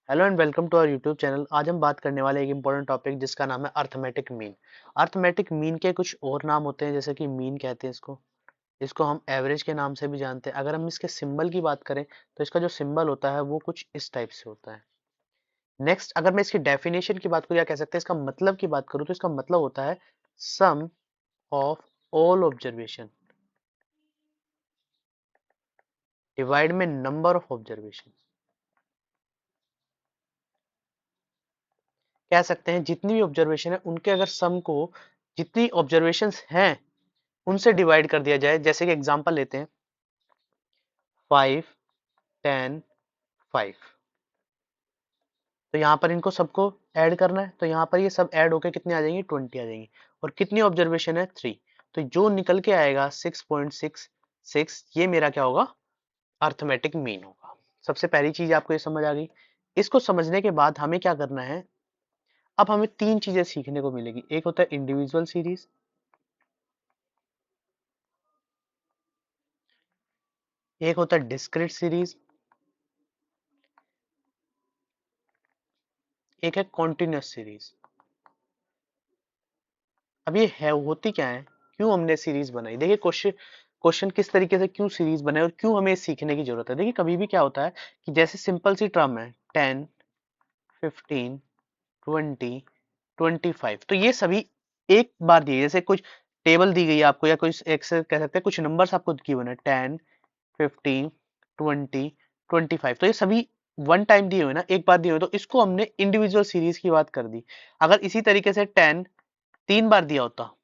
Hello and welcome to our YouTube channel. आज हम बात करने वाले एक इंपॉर्टेंट टॉपिक जिसका नाम है अर्थमेटिक मीन। अर्थमेटिक मीन के कुछ और नाम होते हैं, जैसे कि मीन कहते हैं इसको। इसको हम एवरेज के नाम से भी जानते हैं। अगर हम इसके सिंबल की बात करें तो इसका जो सिंबल होता है वो कुछ इस टाइप से होता है। नेक्स्ट, अगर मैं इसकी डेफिनेशन की बात करूँ या कह सकते हैं इसका मतलब की बात करूँ तो इसका मतलब होता है sum of all observation divide में नंबर ऑफ ऑब्जर्वेशन। कह सकते हैं जितनी भी ऑब्जर्वेशन है उनके अगर सम को, जितनी ऑब्जर्वेशंस हैं उनसे डिवाइड कर दिया जाए। जैसे कि एग्जांपल लेते हैं 5, 10, 5। तो यहाँ पर इनको सबको ऐड करना है, तो यहाँ पर ये सब ऐड होकर कितने आ जाएंगे, 20 आ जाएंगे। और कितनी ऑब्जर्वेशन है, 3। तो जो निकल के आएगा 6.66, ये मेरा क्या होगा, अर्थमेटिक मीन होगा। सबसे पहली चीज आपको ये समझ आ गई। इसको समझने के बाद हमें क्या करना है, अब हमें तीन चीजें सीखने को मिलेगी। एक होता है इंडिविजुअल सीरीज, एक होता है डिस्क्रीट सीरीज, एक है कॉन्टिन्यूस सीरीज। अब ये है होती क्या है, क्यों हमने सीरीज बनाई। देखिए क्वेश्चन क्वेश्चन किस तरीके से क्यों सीरीज बनाए और क्यों हमें सीखने की जरूरत है। देखिए कभी भी क्या होता है कि जैसे सिंपल सी टर्म है 10, 15, 20, 25, तो ये सभी एक बार दिए। जैसे कुछ टेबल दी गई है आपको या कुछ एक से कह सकते हैं कुछ नंबर्स आपको गिवन है 10, 15, 20, 25, तो ये सभी वन टाइम दिए हुए ना, एक बार दिए हुए, तो इसको हमने इंडिविजुअल सीरीज की बात कर दी। अगर इसी तरीके से 10 तीन बार दिया होता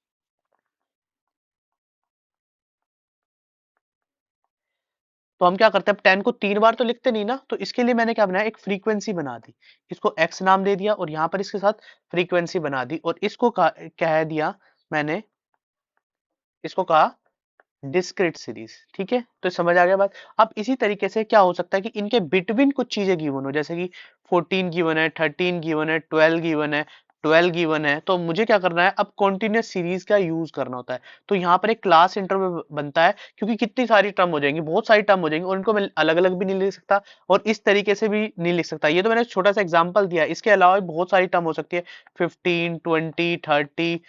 तो हम क्या करते हैं, अब 10 को तीन बार तो लिखते नहीं ना, तो इसके लिए मैंने क्या बनाया, एक फ्रीक्वेंसी बना दी। इसको x नाम दे दिया और यहाँ पर इसके साथ फ्रीक्वेंसी बना दी और इसको कह दिया मैंने, इसको कहा डिस्क्रीट सीरीज। ठीक है, तो समझ आ गया बात। अब इसी तरीके से क्या हो सकता है कि इनके बिटवीन कुछ चीजें गिवन हो, जैसे कि 14 गिवन है, 13 गिवन है, 12 गिवन है, 12 गिवन है, तो मुझे क्या करना है, अब कॉन्टिन्यूस सीरीज का यूज करना होता है। तो यहाँ पर एक क्लास इंटरवल बनता है, क्योंकि कितनी सारी टर्म हो जाएंगी, बहुत सारी टर्म हो जाएंगी और इनको मैं अलग अलग भी नहीं लिख सकता और इस तरीके से भी नहीं लिख सकता। ये तो मैंने छोटा सा एग्जाम्पल दिया, इसके अलावा भी बहुत सारी टर्म हो सकती है, 15, 20, 30,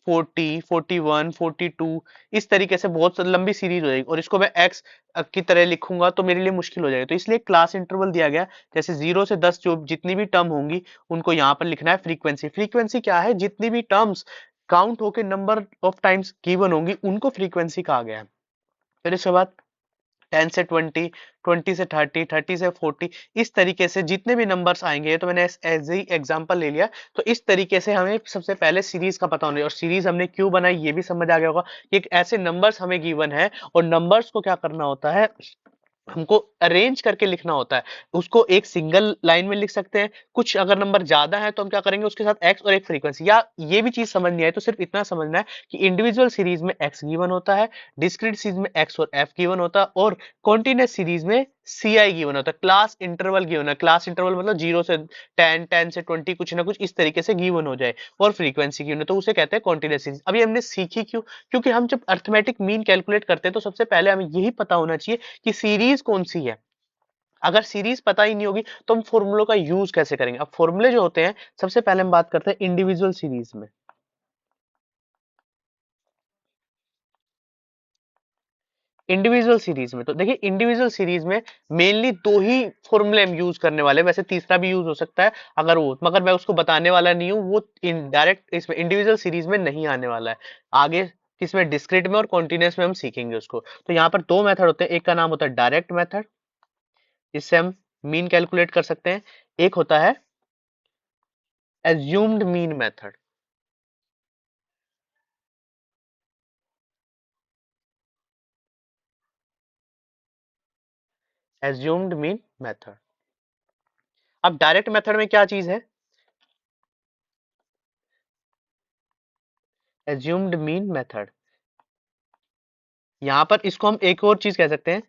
40, 41, 42, इस तरीके से बहुत लंबी सीरीज हो जाएगी और इसको मैं एक्स की तरह लिखूंगा तो मेरे लिए मुश्किल हो जाएगा। तो इसलिए क्लास इंटरवल दिया गया, जैसे 0 से 10 जो जितनी भी टर्म होंगी उनको यहाँ पर लिखना है फ्रीक्वेंसी। फ्रीक्वेंसी क्या है, जितनी भी टर्म्स काउंट होके नंबर ऑफ टाइम्स गिवन होंगी उनको फ्रीक्वेंसी कहा गया है। फिर इसके बाद 10 से 20, 20 से 30, 30 से 40, इस तरीके से जितने भी नंबर्स आएंगे, तो मैंने एज ही एग्जांपल ले लिया। तो इस तरीके से हमें सबसे पहले सीरीज का पता होना है और सीरीज हमने क्यों बनाई ये भी समझ आ गया होगा कि एक ऐसे नंबर्स हमें गिवन है और नंबर्स को क्या करना होता है, हमको अरेंज करके लिखना होता है। उसको एक सिंगल लाइन में लिख सकते हैं, कुछ अगर नंबर ज्यादा है तो हम क्या करेंगे, उसके साथ एक्स और एक फ्रीक्वेंसी। या ये भी चीज समझ नहीं आए तो सिर्फ इतना समझना है कि इंडिविजुअल सीरीज में एक्स गिवन होता है, डिस्क्रीट सीरीज में एक्स और एफ गिवन होता है और कॉन्टिन्यूस सीरीज में सी आई गिवन होता है। क्लास इंटरवल गिवन है, क्लास इंटरवल मतलब 0 से 10, 10 से 20, कुछ ना कुछ इस तरीके से गिवन हो जाए और फ्रीक्वेंसी गिवन है, तो उसे कहते हैं कॉन्टिन्यूस सीरीज। अभी हमने सीखी क्यों, क्योंकि हम जब अर्थमेटिक मीन कैलकुलेट करते हैं तो सबसे पहले हमें यही पता होना चाहिए कि सीरीज कौन सी है। अगर सीरीज पता ही नहीं होगी तो हम फॉर्मूलों का यूज कैसे करेंगे। अब फॉर्मूले जो होते हैं, सबसे पहले हम बात करते हैं इंडिविजुअल सीरीज में। इंडिविजुअल सीरीज में तो देखिए, इंडिविजुअल सीरीज में मेनली दो ही फॉर्मूले हम यूज करने वाले हैं, वैसे तीसरा भी यूज हो सकता है अगर वो, मगर मैं उसको बताने वाला नहीं हूँ, वो इनडायरेक्ट इसमें इंडिविजुअल सीरीज में नहीं आने वाला है। आगे किसमें, डिस्क्रीट में और कॉन्टिन्यूस में हम सीखेंगे उसको। तो यहाँ पर दो मेथड होते हैं, एक का नाम होता है डायरेक्ट मेथड, जिससे हम मीन कैलकुलेट कर सकते हैं। एक होता है assumed mean method. Assumed mean method. अब डायरेक्ट मेथड में क्या चीज है, एज्यूम्ड मीन मेथड, यहां पर इसको हम एक और चीज कह सकते हैं,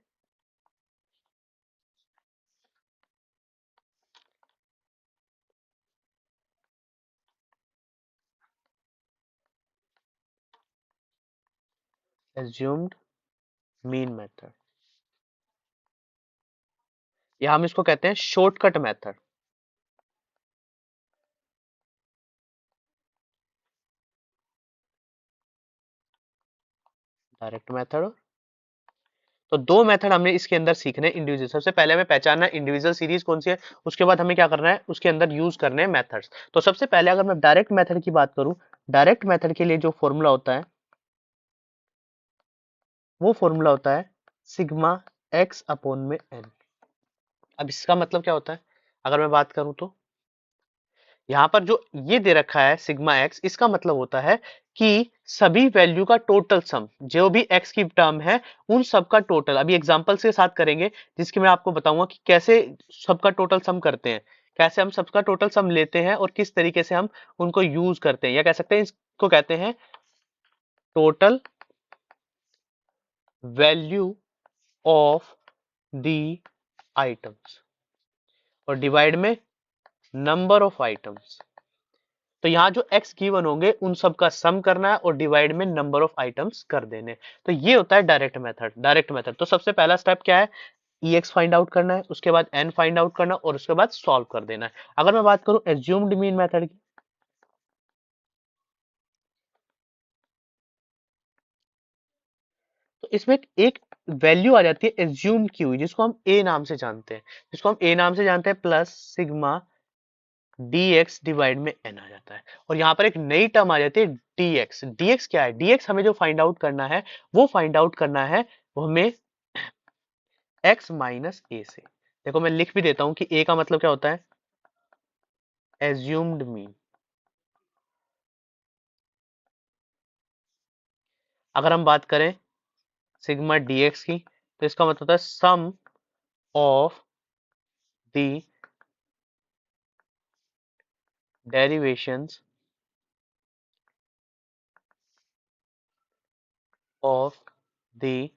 एज्यूम्ड मीन मेथड, या हम इसको कहते हैं शॉर्टकट मेथड। Direct method. तो दो मेथड हमने इसके अंदर सीखने इंडिविजुअल। सबसे पहले हमें पहचानना है इंडिविजुअल सीरीज कौन सी है, उसके बाद हमें क्या करना है, उसके अंदर यूज करने हैं मेथड्स। तो सबसे पहले अगर मैं डायरेक्ट मेथड की बात करूं, डायरेक्ट मेथड के लिए जो फॉर्मूला होता है वो फॉर्मूला होता है सिग्मा एक्स अपॉन में एन। अब इसका मतलब क्या होता है, अगर मैं बात करूं तो यहाँ पर जो ये दे रखा है सिग्मा एक्स, इसका मतलब होता है कि सभी वैल्यू का टोटल सम, जो भी एक्स की टर्म है उन सब का टोटल। अभी एग्जांपल के साथ करेंगे जिसके मैं आपको बताऊंगा कि कैसे सबका टोटल सम करते हैं, कैसे हम सबका टोटल सम लेते हैं और किस तरीके से हम उनको यूज करते हैं, या कह सकते हैं इसको कहते हैं total value of the items और डिवाइड में नंबर ऑफ आइटम्स। तो यहाँ जो x गिवन होंगे उन सब का सम करना है और डिवाइड में नंबर ऑफ आइटम्स कर देने। तो ये होता है डायरेक्ट मेथड। डायरेक्ट मेथड तो सबसे पहला स्टेप क्या है, ex फाइंड आउट करना है, उसके बाद n फाइंड आउट करना और उसके बाद सॉल्व कर देना है। अगर मैं बात करूं एज्यूम्ड मीन मेथड की, तो इसमें एक वैल्यू आ जाती है एज्यूम की हुई, जिसको हम a नाम से जानते हैं, प्लस सिग्मा dx डिवाइड में n आ जाता है। और यहाँ पर एक नई टर्म आ जाती है dx। dx क्या है, dx हमें जो फाइंड आउट करना है वो फाइंड आउट करना है वो हमें x माइनस ए से। देखो मैं लिख भी देता हूं कि a का मतलब क्या होता है, एज्यूम्ड मीन। अगर हम बात करें सिग्मा dx की, तो इसका मतलब होता है sum of the derivations of the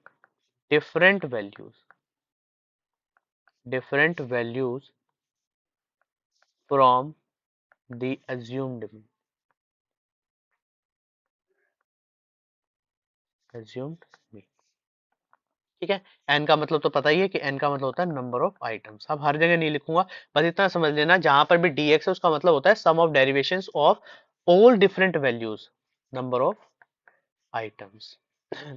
different values from the assumed mean. Assumed mean, ठीक है। एन का मतलब तो पता ही है कि एन का मतलब होता है नंबर ऑफ आइटम्स। अब हर जगह नहीं लिखूंगा, बस इतना समझ लेना जहां पर भी dx है उसका मतलब होता है sum of derivations of all different values number of items.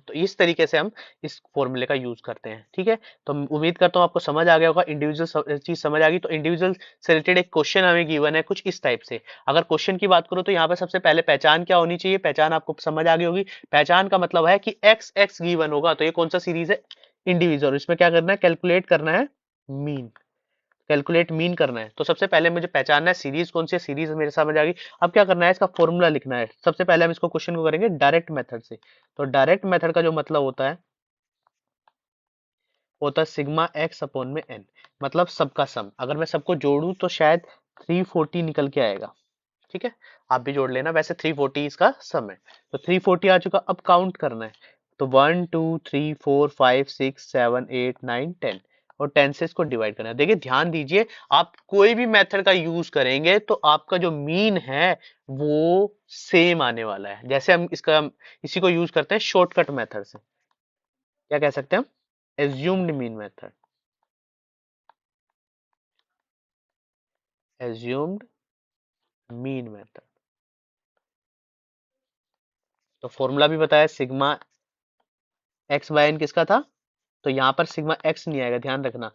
तो इस तरीके से हम इस फॉर्मूले का यूज करते हैं, ठीक है। तो उम्मीद करता हूँ आपको समझ आ गया होगा, इंडिविजुअल चीज समझ आ गई। तो इंडिविजुअल से रिलेटेड एक क्वेश्चन हमें गिवन है कुछ इस टाइप से। अगर क्वेश्चन की बात करो तो यहाँ पर सबसे पहले पहचान क्या होनी चाहिए, पहचान आपको समझ आ गई होगी। पहचान का मतलब है कि एक्स एक्स गिवन होगा तो ये कौन सा सीरीज है, इंडिविजुअल। इसमें क्या करना है, कैलकुलेट करना है मीन, कैलकुलेट मीन करना है। तो सबसे पहले मुझे पहचानना है सीरीज कौन सी है, सीरीज मेरे समझ आ गई। अब क्या करना है, इसका फॉर्मूला लिखना है। सबसे पहले हम इसको क्वेश्चन को करेंगे डायरेक्ट मेथड से। तो डायरेक्ट मेथड का जो मतलब होता है सिग्मा एक्स अपॉन में एन, मतलब सबका सम। अगर मैं सबको जोड़ू तो शायद 340 निकल के आएगा, ठीक है। आप भी जोड़ लेना, वैसे 340 इसका सम है। तो 340 आ चुका, अब काउंट करना है। तो 1 2 3 4 5 6 7 8 9 10 और 10 से इसको डिवाइड करना है। देखिए ध्यान दीजिए, आप कोई भी मेथड का यूज करेंगे तो आपका जो मीन है वो सेम आने वाला है। जैसे हम इसी को यूज करते हैं शॉर्टकट मेथड से, क्या कह सकते हैं हम, assumed mean method. Assumed mean method, तो फॉर्मूला भी बताया सिग्मा एक्स बाय एन किसका था, तो यहाँ पर सिग्मा एक्स नहीं आएगा, ध्यान रखना।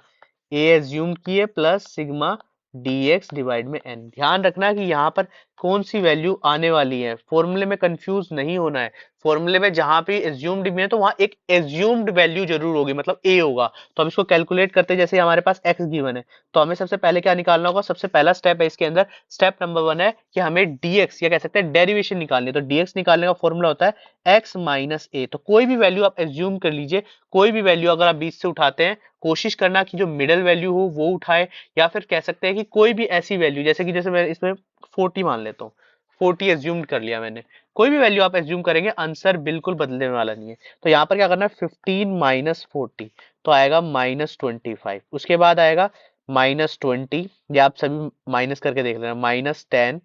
ए एज्यूम किए प्लस सिग्मा dx डिवाइड में n। ध्यान रखना कि यहाँ पर कौन सी वैल्यू आने वाली है, फॉर्मूले में कंफ्यूज नहीं होना है। फॉर्मूले में जहां पे एज्यूम्ड में है तो वहां एक एज्यूम्ड वैल्यू जरूर होगी, मतलब a होगा। तो हम इसको कैलकुलेट करते हैं, जैसे हमारे पास x गिवन है तो हमें सबसे पहले क्या निकालना होगा, सबसे पहला स्टेप है इसके अंदर, स्टेप नंबर 1 है कि हमें dx या कह सकते हैं डेरिवेशन निकालनी है। तो dx निकालने का फॉर्मूला होता है x माइनस ए। तो कोई भी वैल्यू आप एज्यूम कर लीजिए, कोई भी वैल्यू अगर आप बीच से उठाते हैं, कोशिश करना कि जो मिडल वैल्यू हो वो उठाए, या फिर कह सकते हैं कि कोई भी ऐसी वैल्यू, जैसे मैं इसमें 40 मान लेता हूँ, 40 एज्यूम कर लिया मैंने। कोई भी वैल्यू आप एज्यूम करेंगे आंसर बिल्कुल बदलने वाला नहीं है। तो यहाँ पर क्या करना है, 15 - 40 तो आएगा -25। उसके बाद आएगा -20, ये आप सभी माइनस करके देख लेना, -10।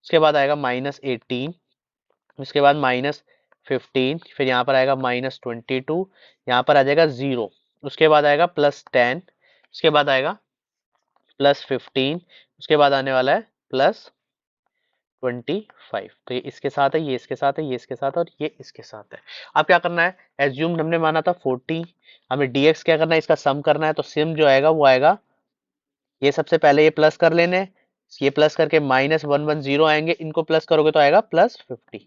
उसके बाद आएगा -18, उसके बाद -15, फिर यहाँ पर आएगा -22, यहाँ पर आ जाएगा 0, उसके बाद आएगा +10, उसके बाद आएगा +15, उसके बाद आने वाला है 25। तो ये इसके साथ है, ये इसके साथ है, ये इसके साथ है और ये इसके साथ है। अब क्या करना है, एज्यूम्ड हमने माना था 40, हमें डीएक्स क्या करना है, इसका सम करना है। तो सिम जो आएगा वो आएगा, ये सबसे पहले ये प्लस कर लेने, ये प्लस करके -110 आएंगे, इनको प्लस करोगे तो आएगा +50,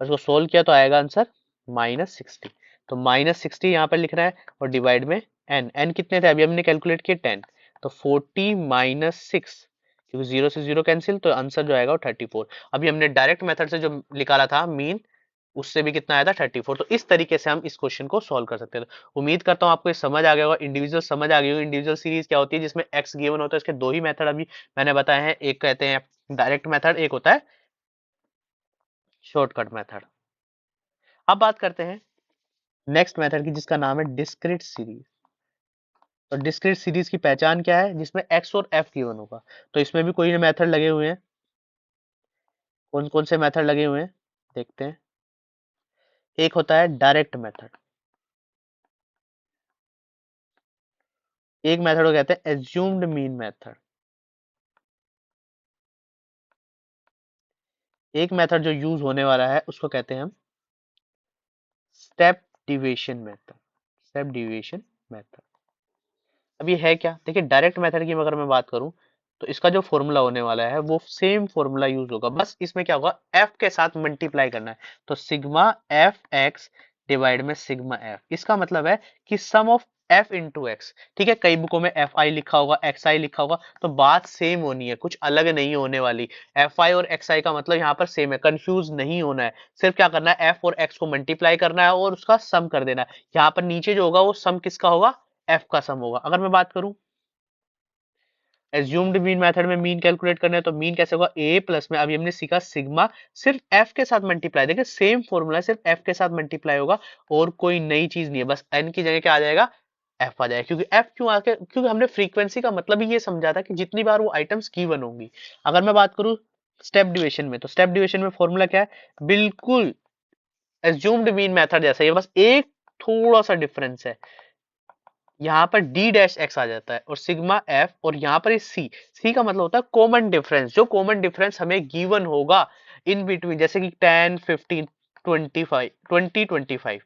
और इसको सोल्व किया तो आएगा आंसर -60। तो -60 यहाँ पर लिखना है और डिवाइड में n कितने थे अभी हमने कैलकुलेट किए 10, तो 40 -6, क्योंकि 0 से 0 कैंसिल, तो आंसर जो आएगा वो 34। अभी हमने डायरेक्ट मेथड से जो निकाला था मीन, उससे भी कितना आया था 34। तो इस तरीके से हम इस क्वेश्चन को सॉल्व कर सकते हैं। तो उम्मीद करता हूँ आपको ये समझ आ गया होगा, इंडिविजुअल समझ आ गई होगी। इंडिविजुअल सीरीज क्या होती है, जिसमें एक्स गिवन होता है। इसके दो ही मेथड अभी मैंने बताए हैं, एक कहते हैं डायरेक्ट मेथड, एक होता है शॉर्टकट मेथड। अब बात करते हैं नेक्स्ट मेथड की, जिसका नाम है डिस्क्रीट सीरीज। तो डिस्क्रीट सीरीज की पहचान क्या है, जिसमें एक्स और एफ गिवन होगा। तो इसमें भी कोई मेथड लगे हुए हैं, कौन कौन से मेथड लगे हुए हैं देखते हैं। एक होता है डायरेक्ट मेथड, एक मेथड को कहते हैं एज्यूम्ड मीन मेथड, एक मेथड जो यूज होने वाला है उसको कहते हैं हम step deviation method. Step deviation method. अब ये है क्या, देखिए डायरेक्ट मेथड की अगर मैं बात करूं, तो इसका जो फॉर्मूला होने वाला है वो सेम फॉर्मूला यूज होगा, बस इसमें क्या होगा, एफ के साथ मल्टीप्लाई करना है। तो सिग्मा एफ एक्स डिवाइड में सिग्मा एफ, इसका मतलब है कि सम ऑफ एफ इंटू एक्स। ठीक है, कई बुकों में एफ आई लिखा होगा, एक्स आई लिखा होगा, तो बात सेम होनी है, कुछ अलग नहीं होने वाली। एफ आई और एक्स आई का मतलब यहाँ पर सेम है, कंफ्यूज नहीं होना है। सिर्फ क्या करना है, एफ और एक्स को मल्टीप्लाई करना है और उसका सम कर देना है। यहाँ पर नीचे जो होगा वो सम किसका होगा, एफ का सम होगा। अगर मैं बात करूं एज्यूम्ड मीन मेथड में मीन कैलकुलेट करना है, तो मीन कैसे होगा, ए प्लस में अभी हमने सीखा सिग्मा, सिर्फ एफ के साथ मल्टीप्लाई, देखिए सेम फॉर्मूला है, सिर्फ एफ के साथ मल्टीप्लाई होगा और कोई नई चीज नहीं है, बस एन की जगह क्या आ जाएगा, एफ आ जाएगा। क्योंकि एफ क्यों आके, क्योंकि हमने फ्रीक्वेंसी का मतलब ही ये समझा था कि जितनी बार वो आइटम्स गिवन होंगी। अगर मैं बात करूं स्टेप डिविएशन में, तो स्टेप डिविएशन में फॉर्मूला क्या है, बिल्कुल एज्यूम्ड मीन मेथड जैसा ही है, बस एक थोड़ा सा डिफरेंस है, यहाँ पर डी डैश एक्स आ जाता है और सिग्मा एफ, और यहाँ पर सी, सी का मतलब होता है कॉमन डिफरेंस, जो कॉमन डिफरेंस हमें गिवन होगा इन बिटवीन, जैसे कि 10 15 25 20 25,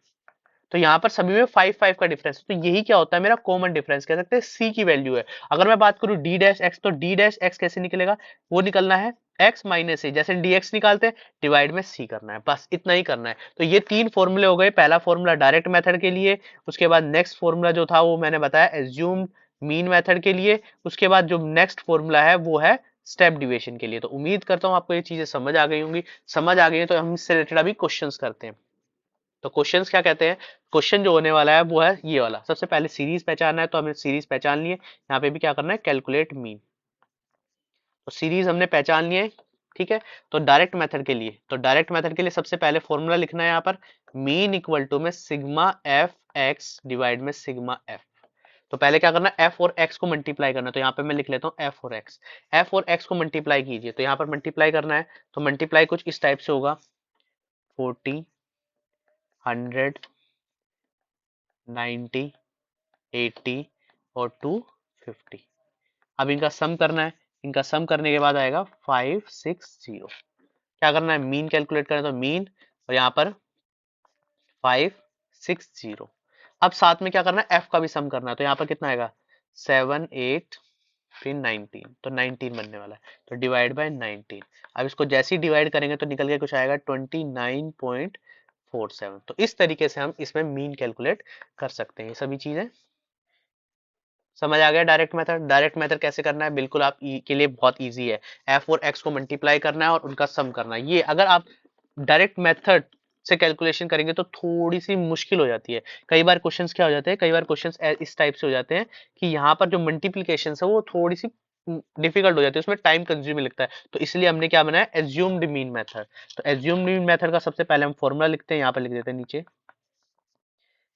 तो यहाँ पर सभी में 5 5 का डिफरेंस, तो यही क्या होता है मेरा कॉमन डिफरेंस, कह सकते हैं सी की वैल्यू है। अगर मैं बात करूं डी डैश एक्स, तो डी डैश एक्स कैसे निकलेगा, वो निकलना है एक्स माइनस सी, जैसे डीएक्स निकालते हैं डिवाइड में सी करना है, बस इतना ही करना है। तो ये तीन फॉर्मूले हो गए, पहला फॉर्मूला डायरेक्ट मेथड के लिए, उसके बाद नेक्स्ट फॉर्मूला जो था वो मैंने बताया एज्यूम मीन मेथड के लिए, उसके बाद जो नेक्स्ट फॉर्मूला है वो है स्टेप डिविएशन के लिए। तो उम्मीद करता हूँ आपको ये चीजें समझ आ गई होंगी। समझ आ गई है तो हम इससे रिलेटेड अभी क्वेश्चंस करते हैं। तो क्वेश्चंस क्या कहते हैं, क्वेश्चन जो होने वाला है वो है ये वाला। सबसे पहले सीरीज पहचानना है, तो हमें सीरीज पहचान लिए, यहाँ पे भी क्या करना है, कैलकुलेट मीन। तो सीरीज हमने पहचान लिए, ठीक है। तो डायरेक्ट मेथड के लिए, तो डायरेक्ट मेथड के लिए सबसे पहले फॉर्मूला लिखना है यहाँ पर, मीन इक्वल टू में सिग्मा एफ एक्स डिवाइड में सिग्मा एफ। तो पहले क्या करना है, एफ और एक्स को मल्टीप्लाई करना है, तो यहाँ पे मैं लिख लेता हूँ एफ और एक्स। एफ और एक्स को मल्टीप्लाई कीजिए, तो यहाँ पर मल्टीप्लाई करना है, तो मल्टीप्लाई कुछ इस टाइप से होगा, 40 100 90 80 और 250। अब इनका सम करना है, इनका सम करने के बाद आएगा 560। क्या करना है, मीन कैलकुलेट करना है, तो मीन और यहाँ पर 560। अब साथ में क्या करना है, एफ का भी सम करना है, तो यहाँ पर कितना आएगा, 7 8 फिर 19, तो 19 बनने वाला है, तो डिवाइड बाय 19। अब इसको जैसे ही डिवाइड करेंगे तो निकल के कुछ आएगा 29.47। तो इस तरीके से हम इसमें मीन कैलकुलेट कर सकते हैं। ये सभी चीजें समझ आ गया। डायरेक्ट मेथड, डायरेक्ट मेथड कैसे करना है, बिल्कुल आप के लिए बहुत इजी है। एफ और एक्स को मल्टीप्लाई करना है और उनका सम करना है। ये अगर आप डायरेक्ट मेथड से कैलकुलेशन करेंगे तो थोड़ी सी मुश्किल हो जाती है। कई बार क्वेश्चंस क्या हो जाते हैं, कई बार क्वेश्चंस इस टाइप से हो जाते हैं कि यहाँ पर जो मल्टीप्लीकेशन है वो थोड़ी सी डिफिकल्ट हो जाती है, उसमें टाइम कंज्यूमिंग लगता है। तो इसलिए हमने क्या बनाया, एज्यूम्ड मीन मेथड। तो एज्यूम्ड मीन मेथड का सबसे पहले हम फॉर्मूला लिखते हैं, यहाँ पर लिख देते हैं नीचे,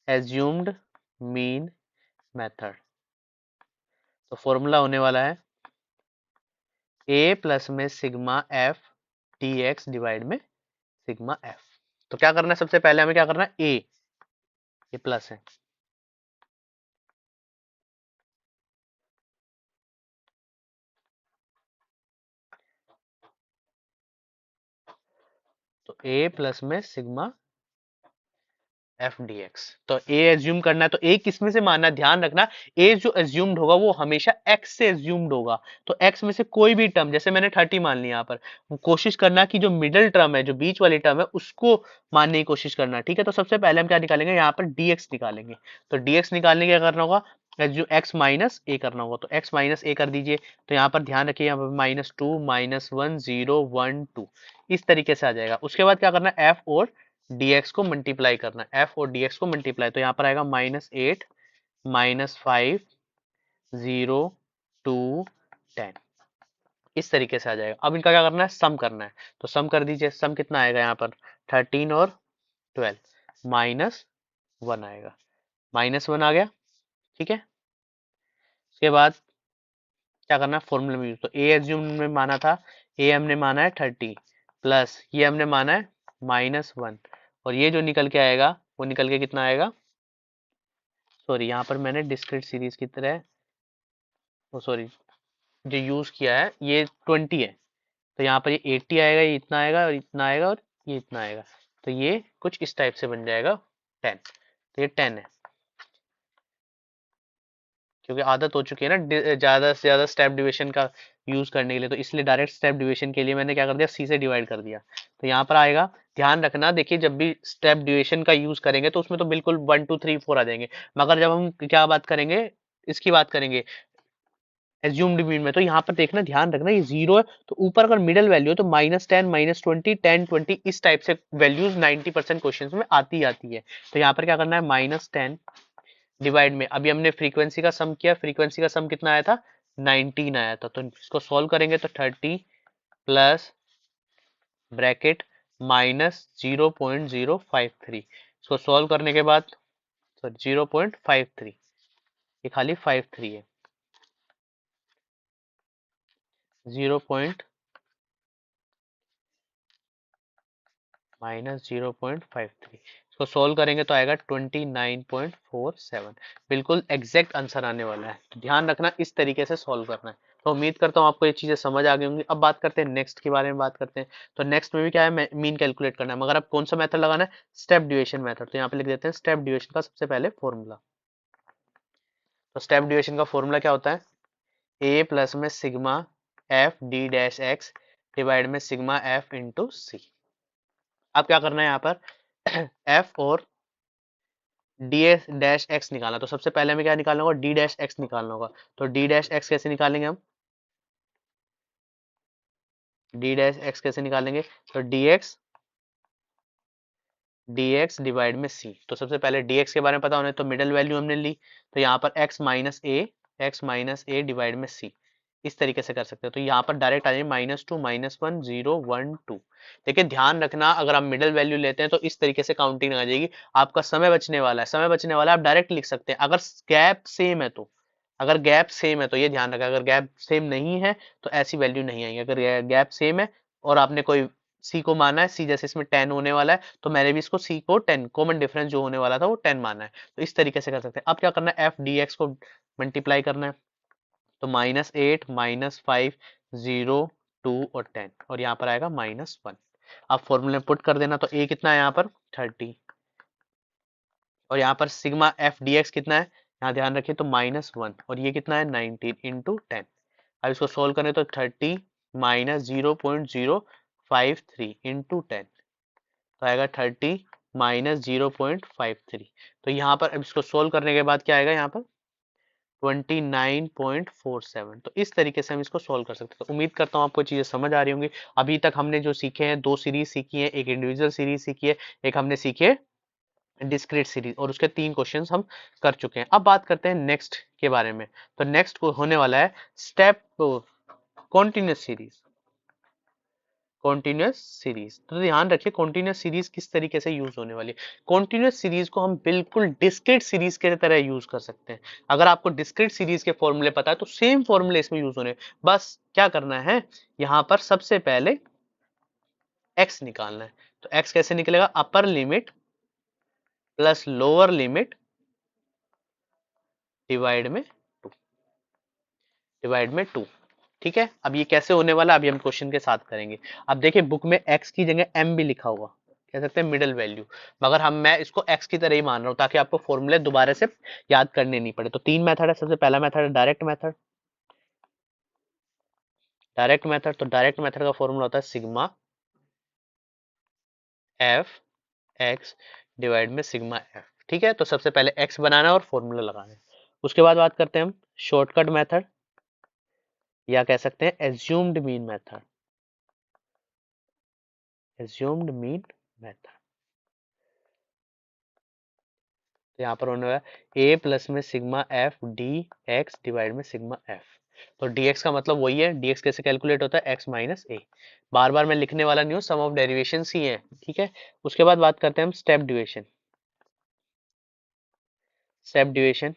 एज्यूम्ड मीन मेथड। तो फॉर्मूला होने वाला है ए प्लस में sigma F D x divide में सिग्मा एफ। तो क्या करना है, सबसे पहले हमें क्या करना है, ए, ये प्लस है, ए प्लस में सिग्मा एफ डी एक्स। तो ए एज्यूम करना है, तो ए किस में से मानना है, ध्यान रखना ए जो एज्यूम्ड होगा वो हमेशा एक्स से एज्यूम्ड होगा। तो एक्स में से कोई भी टर्म, जैसे मैंने 30 मान लिया यहाँ पर, कोशिश करना कि जो मिडिल टर्म है, जो बीच वाली टर्म है, उसको मानने की कोशिश करना। ठीक है, तो सबसे पहले हम क्या निकालेंगे, यहाँ पर dx निकालेंगे। तो dx निकालने के क्या करना होगा, जो x माइनस ए करना होगा। तो x माइनस ए कर दीजिए। तो यहाँ पर ध्यान रखिए, यहाँ पर -2 -1 0 1 2 इस तरीके से आ जाएगा। उसके बाद क्या करना है, f और dx को मल्टीप्लाई करना है, f और dx को मल्टीप्लाई। तो यहाँ पर आएगा -8 -5 0 2 10 इस तरीके से आ जाएगा। अब इनका क्या करना है, सम करना है। तो सम कर दीजिए। सम कितना आएगा यहाँ पर, 13 और 12 -1 आएगा। -1 आ गया। ठीक है, उसके बाद क्या करना है, फॉर्मूला में यूज। तो ए एज्यूम में माना था, ए हमने माना है 30 प्लस ये हमने माना है -1, और ये जो निकल के आएगा वो निकल के कितना आएगा, सॉरी यहाँ पर मैंने डिस्क्रीट सीरीज की तरह, ओ सॉरी, जो यूज किया है ये 20 है। तो यहाँ पर ये 80 आएगा, ये इतना आएगा और इतना आएगा और ये इतना आएगा। तो ये कुछ इस टाइप से बन जाएगा 10। तो ये 10 है, क्योंकि आदत हो चुकी है ना ज्यादा से ज्यादा स्टेप डिवीजन का यूज करने के लिए, तो इसलिए डायरेक्ट स्टेप डिवीजन के लिए मैंने क्या कर दिया, सी से डिवाइड कर दिया। तो यहाँ पर आएगा, ध्यान रखना, देखिए जब भी स्टेप डिवीजन का यूज करेंगे तो उसमें तो बिल्कुल 1 2 3 4 आ जाएंगे, मगर जब हम क्या बात करेंगे, इसकी बात करेंगे एज्यूम्ड मीन में, तो यहाँ पर देखना, ध्यान रखना ये जीरो है, तो ऊपर अगर मिडल वैल्यू है तो -10 -20 10 20 इस टाइप से वैल्यूज 90% क्वेश्चन में आती आती है। तो यहाँ पर क्या करना है, -10 डिवाइड में, अभी हमने फ्रीक्वेंसी का सम किया, फ्रीक्वेंसी का सम कितना आया था, 19 आया था। तो इसको सॉल्व करेंगे तो 30 प्लस ब्रैकेट -0.053, इसको सॉल्व करने के बाद, सॉरी 0.53, ये खाली 53 है, 0. -0.53, इसको सोल्व करेंगे तो आएगा 29.47। बिल्कुल एग्जैक्ट आंसर आने वाला है। तो ध्यान रखना इस तरीके से सोल्व करना है। तो उम्मीद करता हूँ आपको ये चीजें समझ आ गई होंगी। अब बात करते हैं नेक्स्ट के बारे में, बात करते हैं। तो नेक्स्ट में भी क्या है, मीन कैलकुलेट करना है, मगर अब कौन सा मेथड लगाना है, स्टेप डिविएशन मेथड। तो यहाँ पे लिख देते हैं स्टेप डिविएशन का सबसे पहले फॉर्मूला। तो स्टेप डिविएशन का फॉर्मूला क्या होता है, ए प्लस में sigma F D dash x divide में सिग्मा एफ इंटू सी। अब क्या करना है यहाँ पर एफ और डी डैश एक्स निकालना। तो सबसे पहले हमें क्या निकालना होगा, डी डैश एक्स निकालना होगा। तो डी डैश एक्स कैसे निकालेंगे हम, डी डैश एक्स कैसे निकालेंगे, तो dx डिवाइड में c। तो सबसे पहले dx के बारे में पता होना है, तो मिडिल वैल्यू हमने ली, तो यहाँ पर x माइनस ए डिवाइड में c, इस तरीके से कर सकते हो। तो यहाँ पर डायरेक्ट आ जाए -2 -1 0 1 2। देखिए ध्यान रखना, अगर आप मिडिल वैल्यू लेते हैं तो इस तरीके से काउंटिंग आ जाएगी, आपका समय बचने वाला है, समय बचने वाला है, आप डायरेक्ट लिख सकते हैं अगर गैप सेम है तो। अगर गैप सेम है तो ये ध्यान रखें, अगर गैप सेम नहीं है तो ऐसी वैल्यू नहीं आएगी। अगर गैप सेम है और आपने कोई सी को माना है, सी जैसे इसमें 10 होने वाला है, तो मैंने भी इसको सी को 10, कॉमन डिफरेंस जो होने वाला था वो 10 माना है। तो इस तरीके से कर सकते हैं। अब क्या करना है, एफ डी एक्स को मल्टीप्लाई करना है। तो -8 -5 0 2 और 10, और यहाँ पर आएगा -1। अब फॉर्मूले में पुट कर देना। तो ए कितना है यहाँ पर 30, और यहाँ पर सिग्मा एफ डी एक्स कितना है, यहाँ ध्यान रखिए, तो -1, और ये कितना है 19 इंटू 10। अब इसको सोल्व करें तो 30 -0.053 इंटू 10, तो आएगा 30 -0.53। तो यहाँ पर अब इसको सोल्व करने के बाद क्या आएगा, यहाँ पर 29.47। तो इस तरीके से हम इसको सोल्व कर सकते हैं। तो उम्मीद करता हूँ आपको चीजें समझ आ रही होंगी। अभी तक हमने जो सीखे हैं, 2 सीरीज सीखी है, एक इंडिविजुअल सीरीज सीखी है, एक हमने सीखी है डिस्क्रीट सीरीज, और उसके 3 क्वेश्चंस हम कर चुके हैं। अब बात करते हैं नेक्स्ट के बारे में। तो नेक्स्ट को होने वाला है step continuous series. Continuous series, तो ध्यान रखिए कॉन्टिन्यूस सीरीज किस तरीके से यूज होने वाली है। कॉन्टिन्यूस सीरीज को हम बिल्कुल डिस्क्रीट सीरीज के तरह यूज कर सकते हैं। अगर आपको डिस्क्रीट सीरीज के फॉर्मूले पता है तो सेम फॉर्मूले इसमें यूज होने, बस क्या करना है, यहाँ पर सबसे पहले x निकालना है। तो x कैसे निकलेगा, upper limit plus lower limit divide में 2, डिवाइड में 2। ठीक है, अब ये कैसे होने वाला है अभी हम क्वेश्चन के साथ करेंगे। अब देखिए बुक में x की जगह m भी लिखा हुआ, कह सकते हैं मिडिल वैल्यू, मगर मैं इसको x की तरह ही मान रहा हूँ ताकि आपको फॉर्मूले दोबारा से याद करने नहीं पड़े। तो तीन मेथड है, सबसे पहला मेथड है डायरेक्ट मेथड। डायरेक्ट मेथड, तो डायरेक्ट मेथड का फॉर्मूला होता है सिग्मा एफ एक्स डिवाइड में सिग्मा एफ। ठीक है, तो सबसे पहले x बनाना है और फॉर्मूला लगाना है। उसके बाद बात करते हैं हम शॉर्टकट मेथड, या कह सकते हैं assumed mean method. Assumed mean method, तो यहाँ पर होने वाला ए प्लस में sigma F D x divide में सिग्मा एफ। तो dx का मतलब वही है, dx कैसे कैलकुलेट होता है, x माइनस ए। बार बार मैं लिखने वाला नहीं हूँ, सम ऑफ डेरिवेशन ही है। ठीक है, उसके बाद बात करते हैं हम स्टेप डिविजन। स्टेप डिविजन,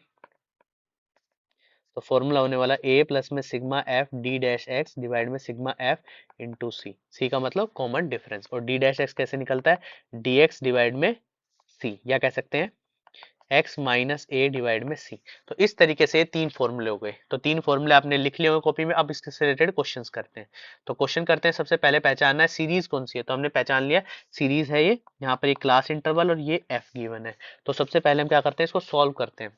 तो फॉर्मूला होने वाला ए प्लस में sigma F D dash x divide में सिग्मा एफ इंटू सी। सी का मतलब कॉमन डिफरेंस, और डी डैश एक्स कैसे निकलता है, डी एक्स डिवाइड में सी, या कह सकते हैं x माइनस ए डिवाइड में सी। तो इस तरीके से तीन फॉर्मूले हो गए। तो तीन फॉर्मूले आपने लिख लिए होंगे कॉपी में। अब इसके से रिलेटेड क्वेश्चंस करते हैं। तो क्वेश्चन करते हैं, सबसे पहले पहचानना है सीरीज कौन सी है। तो हमने पहचान लिया सीरीज है ये, यहाँ पर एक क्लास इंटरवल और ये f गिवन है। तो सबसे पहले हम क्या करते हैं, इसको सॉल्व करते हैं।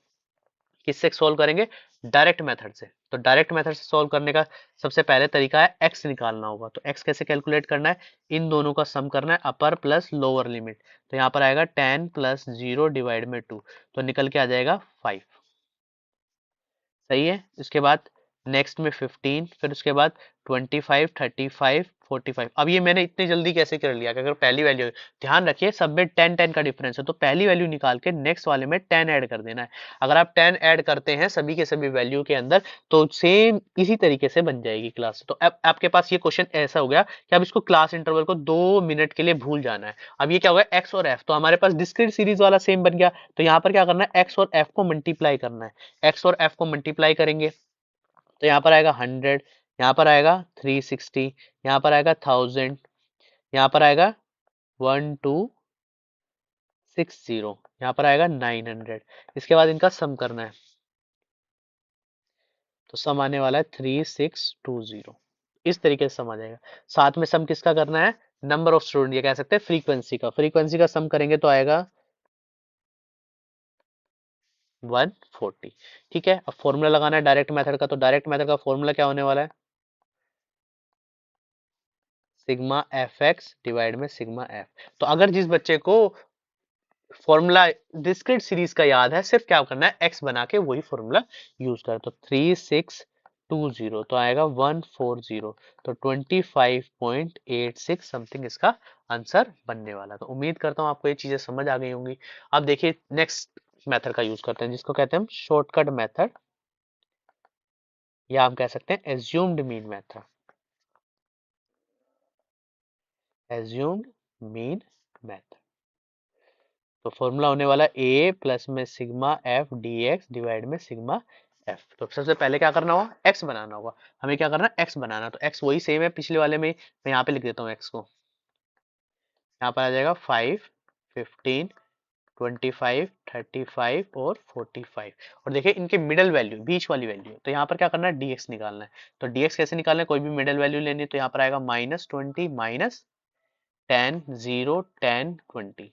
किससे सॉल्व करेंगे, डायरेक्ट मेथड से। तो डायरेक्ट मेथड से सॉल्व करने का सबसे पहले तरीका है x निकालना होगा। तो x कैसे कैलकुलेट करना है, इन दोनों का सम करना है, अपर प्लस लोअर लिमिट। तो यहाँ पर आएगा 10 प्लस 0 डिवाइड में 2, तो निकल के आ जाएगा 5। सही है, इसके बाद नेक्स्ट में 15, फिर उसके बाद 25, 35, 45। अब ये मैंने इतनी जल्दी कैसे कर लिया कि अगर पहली वैल्यू, ध्यान रखिए सब में 10 10 का डिफरेंस है, तो पहली वैल्यू निकाल के नेक्स्ट वाले में 10 ऐड कर देना है। अगर आप 10 ऐड करते हैं सभी के सभी वैल्यू के अंदर, तो सेम इसी तरीके से बन जाएगी क्लास। तो अब आपके पास ये क्वेश्चन ऐसा हो गया कि अब इसको क्लास इंटरवल को 2 मिनट के लिए भूल जाना है। अब ये क्या होगा, एक्स और एफ, तो हमारे पास डिस्क्रीट सीरीज वाला सेम बन गया। तो यहाँ पर क्या करना है, एक्स और एफ को मल्टीप्लाई करना है। एक्स और एफ को मल्टीप्लाई करेंगे तो यहाँ पर आएगा 100, यहाँ पर आएगा 360, यहाँ पर आएगा 1000, यहाँ पर आएगा 1260, यहाँ पर आएगा 900। इसके बाद इनका सम करना है, तो सम आने वाला है 3620। इस तरीके से सम आ जाएगा। साथ में सम किसका करना है, नंबर ऑफ स्टूडेंट, ये कह सकते हैं फ्रीक्वेंसी का। फ्रीक्वेंसी का सम करेंगे तो आएगा 140। ठीक है, अब फॉर्मूला लगाना है डायरेक्ट मेथड का। तो डायरेक्ट मेथड का फॉर्मूला क्या होने वाला है, सिग्मा एफ एक्स डिवाइड में सिग्मा एफ। तो अगर जिस बच्चे को फॉर्मूला डिस्क्रीट सीरीज का याद है, सिर्फ क्या करना है, एक्स बना के वही फॉर्मूला यूज कर। तो 3620 तो आएगा 140, तो 25.86 समथिंग इसका आंसर बनने वाला। तो उम्मीद करता हूँ आपको ये चीजें समझ आ गई होंगी। अब देखिए नेक्स्ट मेथड का यूज करते हैं, जिसको कहते हैं हम शॉर्टकट मेथड, या हम कह सकते हैं assumed mean method. Assumed mean method, तो फॉर्मूला होने वाला ए प्लस में sigma F D x divide में सिग्मा एफ। तो सबसे पहले क्या करना होगा, एक्स बनाना होगा। हमें क्या करना है, एक्स बनाना। तो एक्स वही सेम है पिछले वाले में, मैं यहाँ पे लिख देता हूँ एक्स को। यहाँ पर आ जाएगा 5, 15, 25, 35 और 45। और देखिए इनके मिडल वैल्यू, बीच वाली वैल्यू, तो यहाँ पर क्या करना है, dx निकालना है। तो dx कैसे निकालना है, कोई भी मिडल वैल्यू लेनी है। तो यहाँ पर आएगा -20 -10 0 10 20।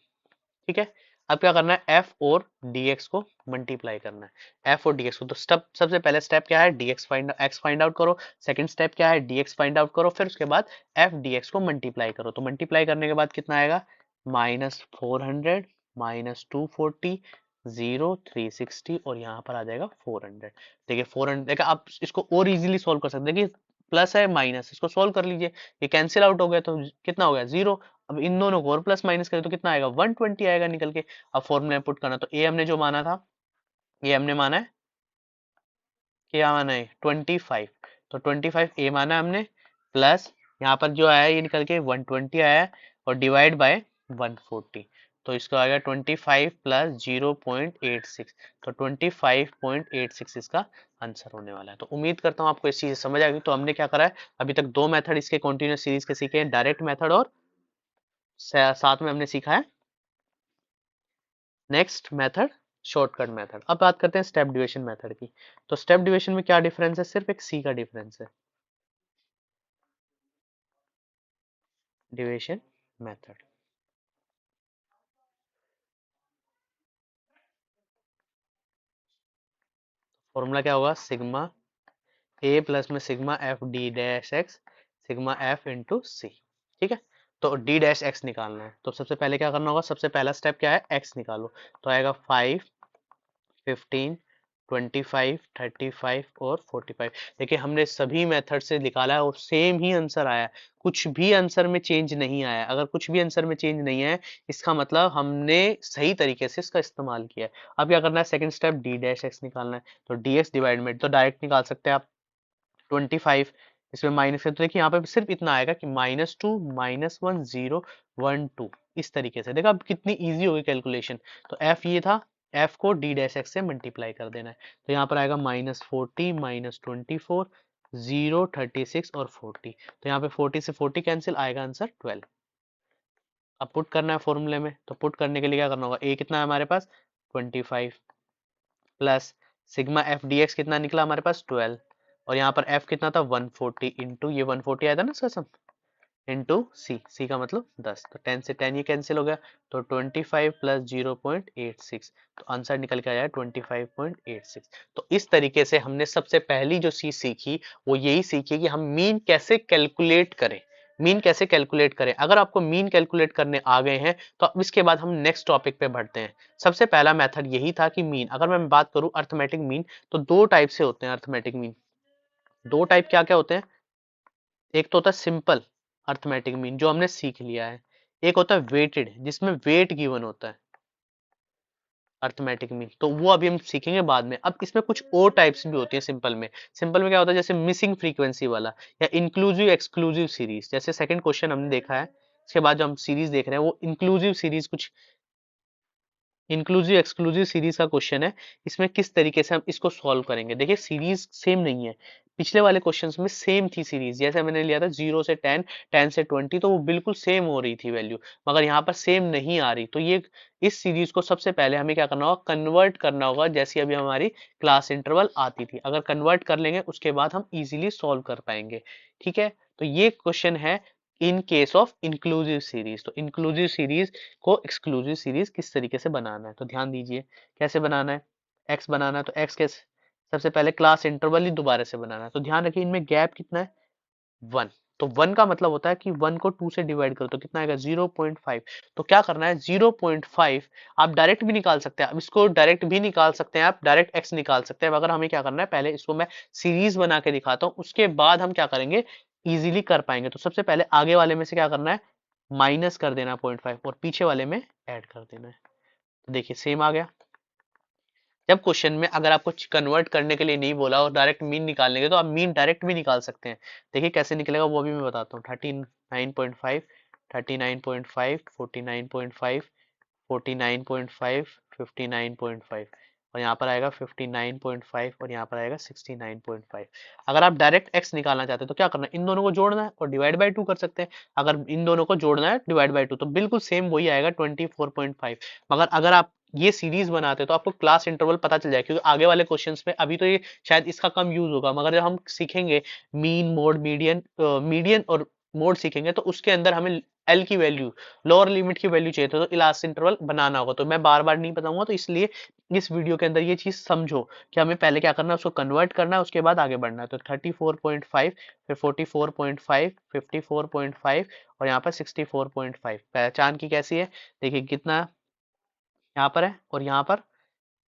ठीक है, अब क्या करना है, f और dx को मल्टीप्लाई करना है। f और dx को, तो स्टेप, सबसे पहले स्टेप क्या है, dx find x find out करो। सेकंड स्टेप क्या है, dx फाइंड आउट करो। फिर उसके बाद f dx को मल्टीप्लाई करो। तो मल्टीप्लाई करने के बाद कितना आएगा, -400 -240 0 360, और यहाँ पर आ जाएगा 400। देखिए 400, देखिए आप इसको और इजीली सॉल्व कर सकते हैं। देखिए प्लस है माइनस, इसको सॉल्व कर लीजिए, ये कैंसिल आउट हो गया तो कितना हो गया, 0। अब इन दोनों को और प्लस माइनस करें तो कितना आएगा, 120 आएगा निकल के। अब फॉर्मूला पुट करना, तो ए हमने जो माना था, ये हमने माना है, क्या माना है, 25। तो 25 ए माना हमने, प्लस यहाँ पर जो आया ये निकल के 120 आया है, और डिवाइड बाय 140। तो इसको आ गया 25 प्लस 0.86, तो 25.86 इसका आंसर होने वाला है। तो उम्मीद करता हूँ आपको इस चीज समझ आ गई। तो हमने क्या करा है, अभी तक दो मेथड इसके कंटिन्यूस सीरीज के सीखे हैं, डायरेक्ट मेथड और साथ में हमने सीखा है नेक्स्ट मेथड, शॉर्टकट मेथड। अब बात करते हैं स्टेप डिविजन मेथड की। तो स्टेप डिविजन में क्या डिफरेंस है, सिर्फ एक सी का डिफरेंस है। Division method. फॉर्मूला क्या होगा, सिग्मा ए प्लस में sigma F D dash X sigma F into C. ठीक है, तो डी डैश एक्स निकालना है, तो सबसे पहले क्या करना होगा, सबसे पहला स्टेप क्या है, एक्स निकालो। तो आएगा 5, 15, 25, 35 और 45। देखिए हमने सभी मेथड से निकाला है और सेम ही आंसर आया है, कुछ भी आंसर में चेंज नहीं आया। अगर कुछ भी आंसर में चेंज नहीं है, इसका मतलब हमने सही तरीके से इसका इस्तेमाल किया है। अब क्या करना है, second step D dash x निकालना है। तो डी एक्स डिवाइड में तो डायरेक्ट निकाल सकते हैं आप, 25 इसमें माइनस है तो देखिए यहाँ पे सिर्फ इतना आएगा कि -2 -1 0 1 2, इस तरीके से। देखा अब कितनी इजी होगी कैलकुलेशन। तो एफ ये था, एफ को डी डैश एक्स से मल्टीप्लाई कर देना है। तो यहाँ पर आएगा -40 -24 0 36 और 40। तो यहाँ पे 40 से 40 कैंसिल, आएगा आंसर 12। अब पुट करना है फॉर्मूले में, तो पुट करने के लिए क्या करना होगा, ए कितना है हमारे पास 25 plus sigma F D x कितना निकला हमारे पास 12, और यहाँ पर एफ कितना था 140 इंटू ये 140 आया था ना इसका सम, इंटू सी, सी का मतलब 10। तो 10 से 10 ये कैंसिल हो गया, तो 25 प्लस 0.86, तो आंसर निकल के आया 25.86। तो इस तरीके से हमने सबसे पहली जो चीज सीखी वो यही सीखी कि हम मीन कैसे कैलकुलेट करें। मीन कैसे कैलकुलेट करें, अगर आपको मीन कैलकुलेट करने आ गए हैं तो अब इसके बाद हम नेक्स्ट टॉपिक पे बढ़ते हैं। सबसे पहला मेथड यही था कि मीन, अगर मैं बात करूं अर्थमेटिक मीन, तो दो टाइप से होते हैं अर्थमेटिक मीन। दो टाइप क्या क्या होते हैं, एक तो होता है सिंपल अर्थमेटिक मीन जो हमने सीख लिया है, एक होता है वेटेड जिसमें वेट गिवन होता है अर्थमेटिक मीन, तो वो अभी हम सीखेंगे बाद में। अब इसमें कुछ और टाइप्स भी होती है सिंपल में। सिंपल में क्या होता है, जैसे मिसिंग फ्रीक्वेंसी वाला या इंक्लूसिव एक्सक्लूसिव सीरीज, जैसे सेकंड क्वेश्चन हमने देखा है, इसके बाद जो हम सीरीज देख रहे हैं वो इंक्लूसिव सीरीज, कुछ इंक्लूसिव एक्सक्लूसिव सीरीज का क्वेश्चन है। इसमें किस तरीके से हम इसको सॉल्व करेंगे, देखिए सीरीज सेम नहीं है। पिछले वाले क्वेश्चंस में सेम थी सीरीज, जैसे मैंने लिया था 0 से 10, 10 से 20, तो वो बिल्कुल सेम हो रही थी वैल्यू, मगर यहाँ पर सेम नहीं आ रही। तो ये इस सीरीज को सबसे पहले हमें क्या करना होगा, कन्वर्ट करना होगा, जैसी अभी हमारी क्लास इंटरवल आती थी। अगर कन्वर्ट कर लेंगे उसके बाद हम इजीली सॉल्व कर पाएंगे। ठीक है, तो ये क्वेश्चन है in case of inclusive series. तो इंक्लूसिव सीरीज को एक्सक्लूसिव सीरीज किस तरीके से बनाना है, तो ध्यान दीजिए कैसे बनाना है। एक्स बनाना है तो एक्स के सबसे पहले क्लास इंटरवल ही दोबारा से बनाना है, तो ध्यान रखिए इनमें गैप कितना है 1। तो 1 का मतलब होता है कि 1 को 2 से डिवाइड करो तो कितना आएगा 0.5। तो क्या करना है 0.5, आप डायरेक्ट भी निकाल सकते हैं, अब इसको डायरेक्ट भी निकाल सकते हैं, आप डायरेक्ट एक्स निकाल सकते हैं, मगर हमें क्या करना है, पहले इसको मैं सीरीज बना के दिखाता हूँ, उसके बाद हम क्या करेंगे, इजीली कर पाएंगे। तो सबसे पहले आगे वाले में से क्या करना है, माइनस कर देना 0.5 और पीछे वाले में ऐड कर देना है। तो देखिए सेम आ गया। जब क्वेश्चन में अगर आपको कन्वर्ट करने के लिए नहीं बोला और डायरेक्ट मीन निकालने के, तो आप मीन डायरेक्ट भी निकाल सकते हैं। देखिए कैसे निकलेगा वो भी मैं बताता हूँ। 39.5, 39.5, 49.5, 49.5, 59.5, और यहाँ पर आएगा 59.5 और यहाँ पर आएगा 69.5। अगर आप डायरेक्ट x निकालना चाहते हैं तो क्या करना है, इन दोनों को जोड़ना है और डिवाइड बाई 2 कर सकते हैं। अगर इन दोनों को जोड़ना है डिवाइड बाई 2 तो बिल्कुल सेम वही आएगा 24.5। मगर अगर आप ये सीरीज बनाते तो आपको क्लास इंटरवल पता चल जाए, क्योंकि आगे वाले क्वेश्चंस में अभी तो ये शायद इसका कम यूज होगा, मगर जब हम सीखेंगे मीन मोड मीडियन, मीडियन और मोड सीखेंगे तो उसके अंदर हमें एल की वैल्यू, लोअर लिमिट की वैल्यू चाहिए तो इलास्टिक इंटरवल बनाना होगा। तो मैं बार बार नहीं बताऊंगा, तो इसलिए इस वीडियो के अंदर ये चीज समझो कि हमें पहले क्या करना है, उसको कन्वर्ट करना है, उसके बाद आगे बढ़ना है। तो 34.5, फिर 44.5, 54.5 और यहाँ पर 64.5। पहचान की कैसी है, देखिए कितना यहाँ पर है और यहाँ पर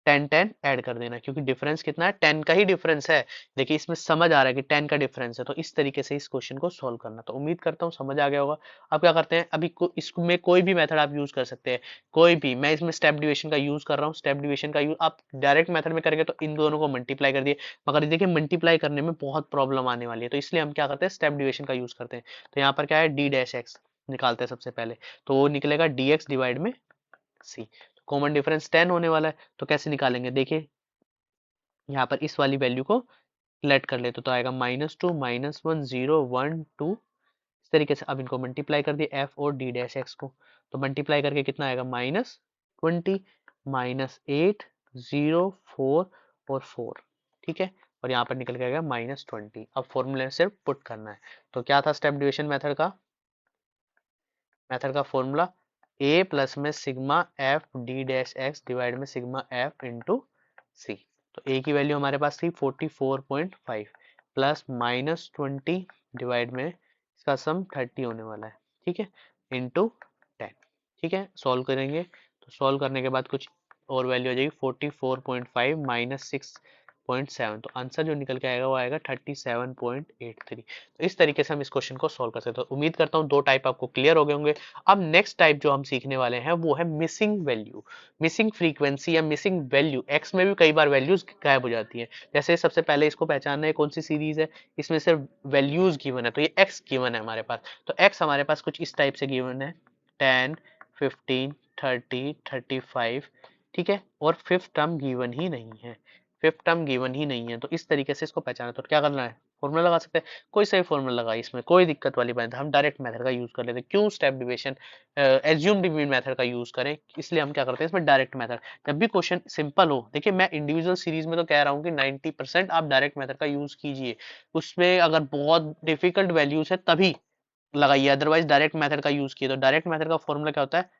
10 10 ऐड कर देना, क्योंकि डिफरेंस कितना है, 10 का ही डिफरेंस है। देखिए इसमें समझ आ रहा है कि 10 का डिफरेंस है, तो इस तरीके से इस क्वेश्चन को सॉल्व करना। तो उम्मीद करता हूँ समझ आ गया होगा। अब क्या करते हैं, अभी इसमें कोई भी मेथड आप यूज कर सकते हैं, कोई भी। मैं इसमें स्टेप डिविजन का यूज कर रहा हूँ। स्टेप डिविजन का यूज आप डायरेक्ट मेथड में करेंगे तो इन दोनों को मल्टीप्लाई कर दिए, मगर देखिए मल्टीप्लाई करने में बहुत प्रॉब्लम आने वाली है, तो इसलिए हम क्या करते हैं, स्टेप डिविजन का यूज करते हैं। तो यहाँ पर क्या है, डी डैश एक्स निकालते हैं सबसे पहले, तो वो निकलेगा डी एक्स डिवाइड में सी। कॉमन डिफरेंस 10 होने वाला है, तो कैसे निकालेंगे, देखिए यहाँ पर इस वाली वैल्यू को लेट कर ले तो आएगा -2 -1 0 1 2, इस तरीके से। अब इनको मल्टीप्लाई कर दिए एफ और डी डैश एक्स को, तो मल्टीप्लाई करके कितना आएगा -20 -8 0 4 और 4। ठीक है, और यहाँ पर निकल के आएगा -20। अब फॉर्मूले सिर्फ पुट करना है। तो क्या था स्टेप डिविजन मेथड का, मेथड का फॉर्मूला ए प्लस में sigma F D dash x divide में सिग्मा एफ इंटू सी। तो ए की वैल्यू हमारे पास थी 44.5 प्लस -20 डिवाइड में इसका सम 30 होने वाला है, ठीक है, इंटू 10। ठीक है, सॉल्व करेंगे तो सॉल्व करने के बाद कुछ और वैल्यू आ जाएगी 44.5 -6.7, तो आंसर जो निकल के आएगा वो आएगा 37.83। तो इस तरीके से हम इस क्वेश्चन को सॉल्व कर सकते हैं। तो उम्मीद करता हूँ 2 टाइप आपको क्लियर हो गए होंगे। अब नेक्स्ट टाइप जो हम सीखने वाले हैं वो है मिसिंग वैल्यू, मिसिंग फ्रीक्वेंसी या मिसिंग वैल्यू। एक्स में भी कई बार वैल्यूज गायब हो जाती है। जैसे सबसे पहले इसको पहचानना है कौन सी सीरीज है, इसमें सिर्फ वैल्यूज गिवन है, तो ये एक्स गिवन है हमारे पास। तो एक्स हमारे पास कुछ इस टाइप से गिवन है 10, 15, 30, 35, ठीक है, और फिफ्थ टर्म गिवन ही नहीं है, फिफ्थ टर्म गिवन ही नहीं है। तो इस तरीके से इसको पहचाना। तो क्या करना है, फॉर्मूला लगा सकते हैं, कोई सही फॉर्मूला लगा, इसमें कोई दिक्कत वाली बात है। हम डायरेक्ट मेथड का यूज कर लेते हैं, क्यों step division assume division method का यूज करें, इसलिए हम क्या करते हैं इसमें डायरेक्ट मेथड। जब भी क्वेश्चन सिंपल हो, देखिए मैं इंडिविजुअल सीरीज में तो कह रहा हूँ कि 90% आप डायरेक्ट मेथड का यूज कीजिए, उसमें अगर बहुत डिफिकल्ट वैल्यूज है तभी लगाइए, अदरवाइज डायरेक्ट मेथड का यूज किए। तो डायरेक्ट मेथड का फॉर्मूला क्या होता है,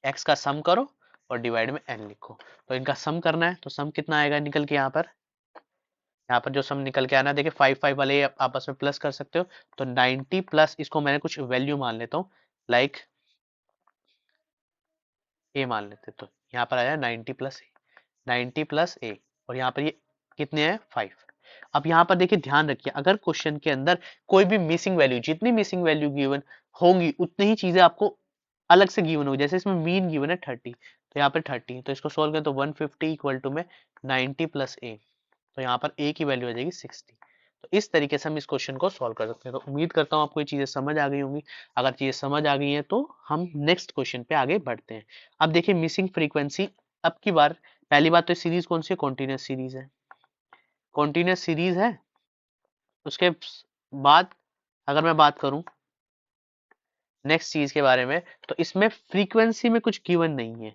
एक्स का सम करो और डिवाइड में एन लिखो। तो इनका सम करना है, तो सम कितना आएगा निकल के यहाँ पर जो सम निकल के आना है, देखिए 5 वाले आपस में प्लस कर सकते हो। तो 90 प्लस इसको मैंने कुछ वैल्यू मान लेता हूँ, लाइक ए मान लेते, तो यहाँ पर आया 90 प्लस ए, 90 प्लस ए, और यहाँ पर ये कितने हैं 5। अब यहाँ पर देखिए ध्यान रखिए, अगर क्वेश्चन के अंदर कोई भी मिसिंग वैल्यू, जितनी मिसिंग वैल्यू गिवन होंगी उतनी ही चीजें आपको अलग से गिवन होगी। जैसे इसमें मीन गिवन है 30, तो यहाँ पर 30, तो इसको सोल्व करें तो 150 इक्वल टू में 90 प्लस ए, तो यहाँ पर ए की वैल्यू आ जाएगी 60। तो इस तरीके से हम इस क्वेश्चन को सॉल्व कर सकते हैं। तो उम्मीद करता हूँ आपको ये चीजें समझ आ गई होंगी। अगर चीजें समझ आ गई हैं तो हम नेक्स्ट क्वेश्चन पे आगे बढ़ते हैं। अब देखिए मिसिंग फ्रीक्वेंसी, अब की बार पहली बात तो सीरीज कौन सी है, कॉन्टिन्यूस सीरीज है, कॉन्टिन्यूस सीरीज है। उसके बाद अगर मैं बात करूं नेक्स्ट चीज के बारे में, तो इसमें फ्रीक्वेंसी में कुछ गिवन नहीं है,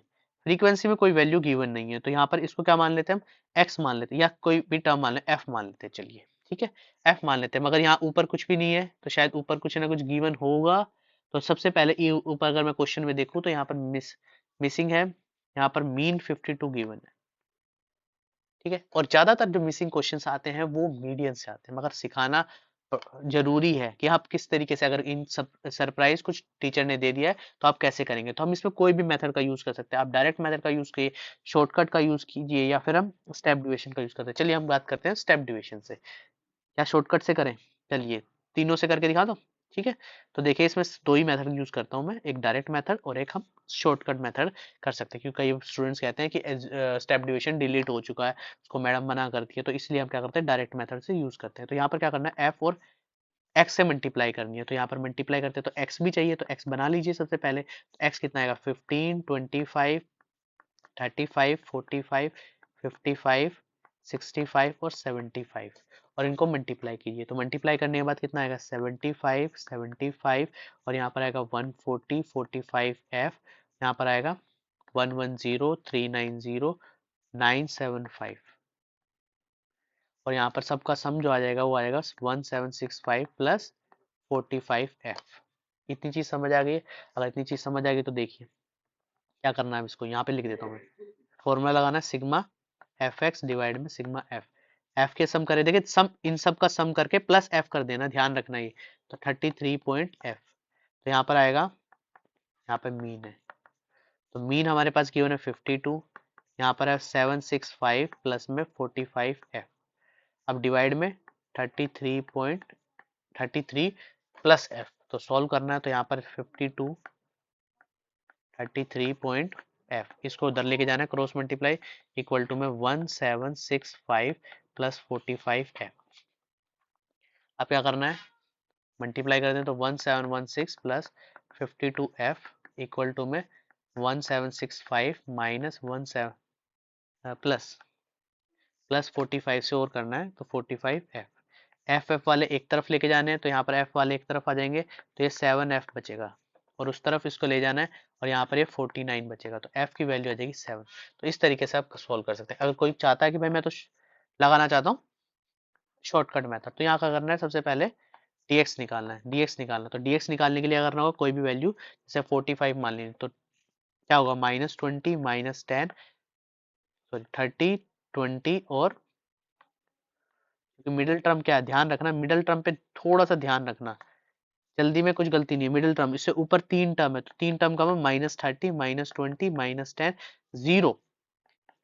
फ्रीक्वेंसी में कोई वैल्यू गिवन नहीं है। तो यहाँ पर इसको क्या मान लेते हैं हम, एक्स मान लेते हैं, या कोई भी टर्म मान लेते हैं, एफ मान लेते हैं, चलिए ठीक है, एफ मान लेते हैं। मगर यहाँ ऊपर कुछ भी नहीं है, तो शायद ऊपर कुछ ना कुछ गिवन होगा। तो सबसे पहले ऊपर अगर मैं क्वेश्चन में देखूँ तो यहाँ पर मिसिंग है, यहाँ पर मीन 52 गिवन है, ठीक है। और ज्यादातर जो मिसिंग क्वेश्चंस आते हैं वो मीडियन से आते हैं, मगर सिखाना जरूरी है कि आप किस तरीके से, अगर इन सब सरप्राइज कुछ टीचर ने दे दिया है तो आप कैसे करेंगे। तो हम इसमें कोई भी मेथड का यूज कर सकते हैं, आप डायरेक्ट मेथड का यूज कीजिए, शॉर्टकट का यूज कीजिए, या फिर हम स्टेप डिविजन का यूज करते हैं। चलिए हम बात करते हैं स्टेप डिविजन से, या शॉर्टकट से करें, चलिए तीनों से करके दिखा दो, ठीक है। तो देखिए इसमें दो ही मेथड यूज करता हूँ मैं, एक डायरेक्ट मेथड और एक हम शॉर्टकट मेथड कर सकते हैं, क्योंकि कई स्टूडेंट्स कहते हैं कि स्टेप डिवीजन डिलीट हो चुका है, उसको मैडम मना करती है, तो इसलिए हम क्या करते हैं डायरेक्ट मेथड से यूज करते हैं। तो यहाँ पर क्या करना है, एफ और एक्स से मल्टीप्लाई करनी है, तो यहाँ पर मल्टीप्लाई करते हैं तो एक्स भी चाहिए, तो एक्स बना लीजिए सबसे पहले। तो एक्स कितना आएगा 15, 25, 35, 45, 55, 65 और 75, और इनको मल्टीप्लाई कीजिए। तो मल्टीप्लाई करने के बाद कितना आएगा 75, 75, और यहाँ पर आएगा 140, 45 एफ, यहाँ पर आएगा 110, 390, 975, और यहाँ पर सबका सम जो आ जाएगा वो आएगा 1765 प्लस 45 एफ। इतनी चीज समझ आ गई। अगर इतनी चीज समझ आ गई तो देखिए क्या करना है, इसको यहाँ पे लिख देता हूँ मैं, फॉर्मूला लगाना है सिग्मा एफ एक्स डिवाइड में सिग्मा एफ, एफ के सम करे, देखिए सम इन सब का सम करके प्लस एफ कर देना, ध्यान रखना ये। तो 33 पॉइंट एफ, तो यहाँ पर आएगा, यहाँ पे मीन है, तो मीन हमारे पास गिवन है 52, यहाँ पर है 765 प्लस में 45 एफ। अब डिवाइड में 33 प्लस एफ, तो सॉल्व करना है, तो यहाँ पर 52, 33 पॉइंट एफ, इसको उधर लेके जाना है क्रॉस मल्टीप्लाई, इक्वल टू में 1765 प्लस 45 एफ। अब क्या करना है, मल्टीप्लाई कर दें तो 1716 प्लस 52 एफ इक्वल टू में 1765 माइनस 17 प्लस 45 से और करना है, तो 45 एफ, एफ वाले एक तरफ लेके जाने हैं, तो यहाँ पर एफ वाले एक तरफ आ जाएंगे, तो ये 7 एफ बचेगा, और उस तरफ इसको ले जाना है, और यहाँ पर ये 49 बचेगा, तो एफ की वैल्यू आ जाएगी 7। तो इस तरीके से आप सॉल्व कर सकते हैं। अगर कोई चाहता है कि भाई मैं तो लगाना चाहता हूँ शॉर्टकट मेथड, तो यहाँ क्या करना है, सबसे पहले डीएक्स निकालना है, डीएक्स निकालना, तो डीएक्स निकालने के लिए अगर ना होगा कोई भी वैल्यू, जैसे 45 मान लें, तो क्या होगा, -20 -10, सॉरी 30 20 और मिडिल टर्म क्या है, ध्यान रखना मिडिल टर्म पे थोड़ा सा ध्यान रखना, जल्दी में कुछ गलती नहीं है। मिडिल टर्म, इससे ऊपर 3 टर्म है, तो 3 टर्म का -30 -20 -10 0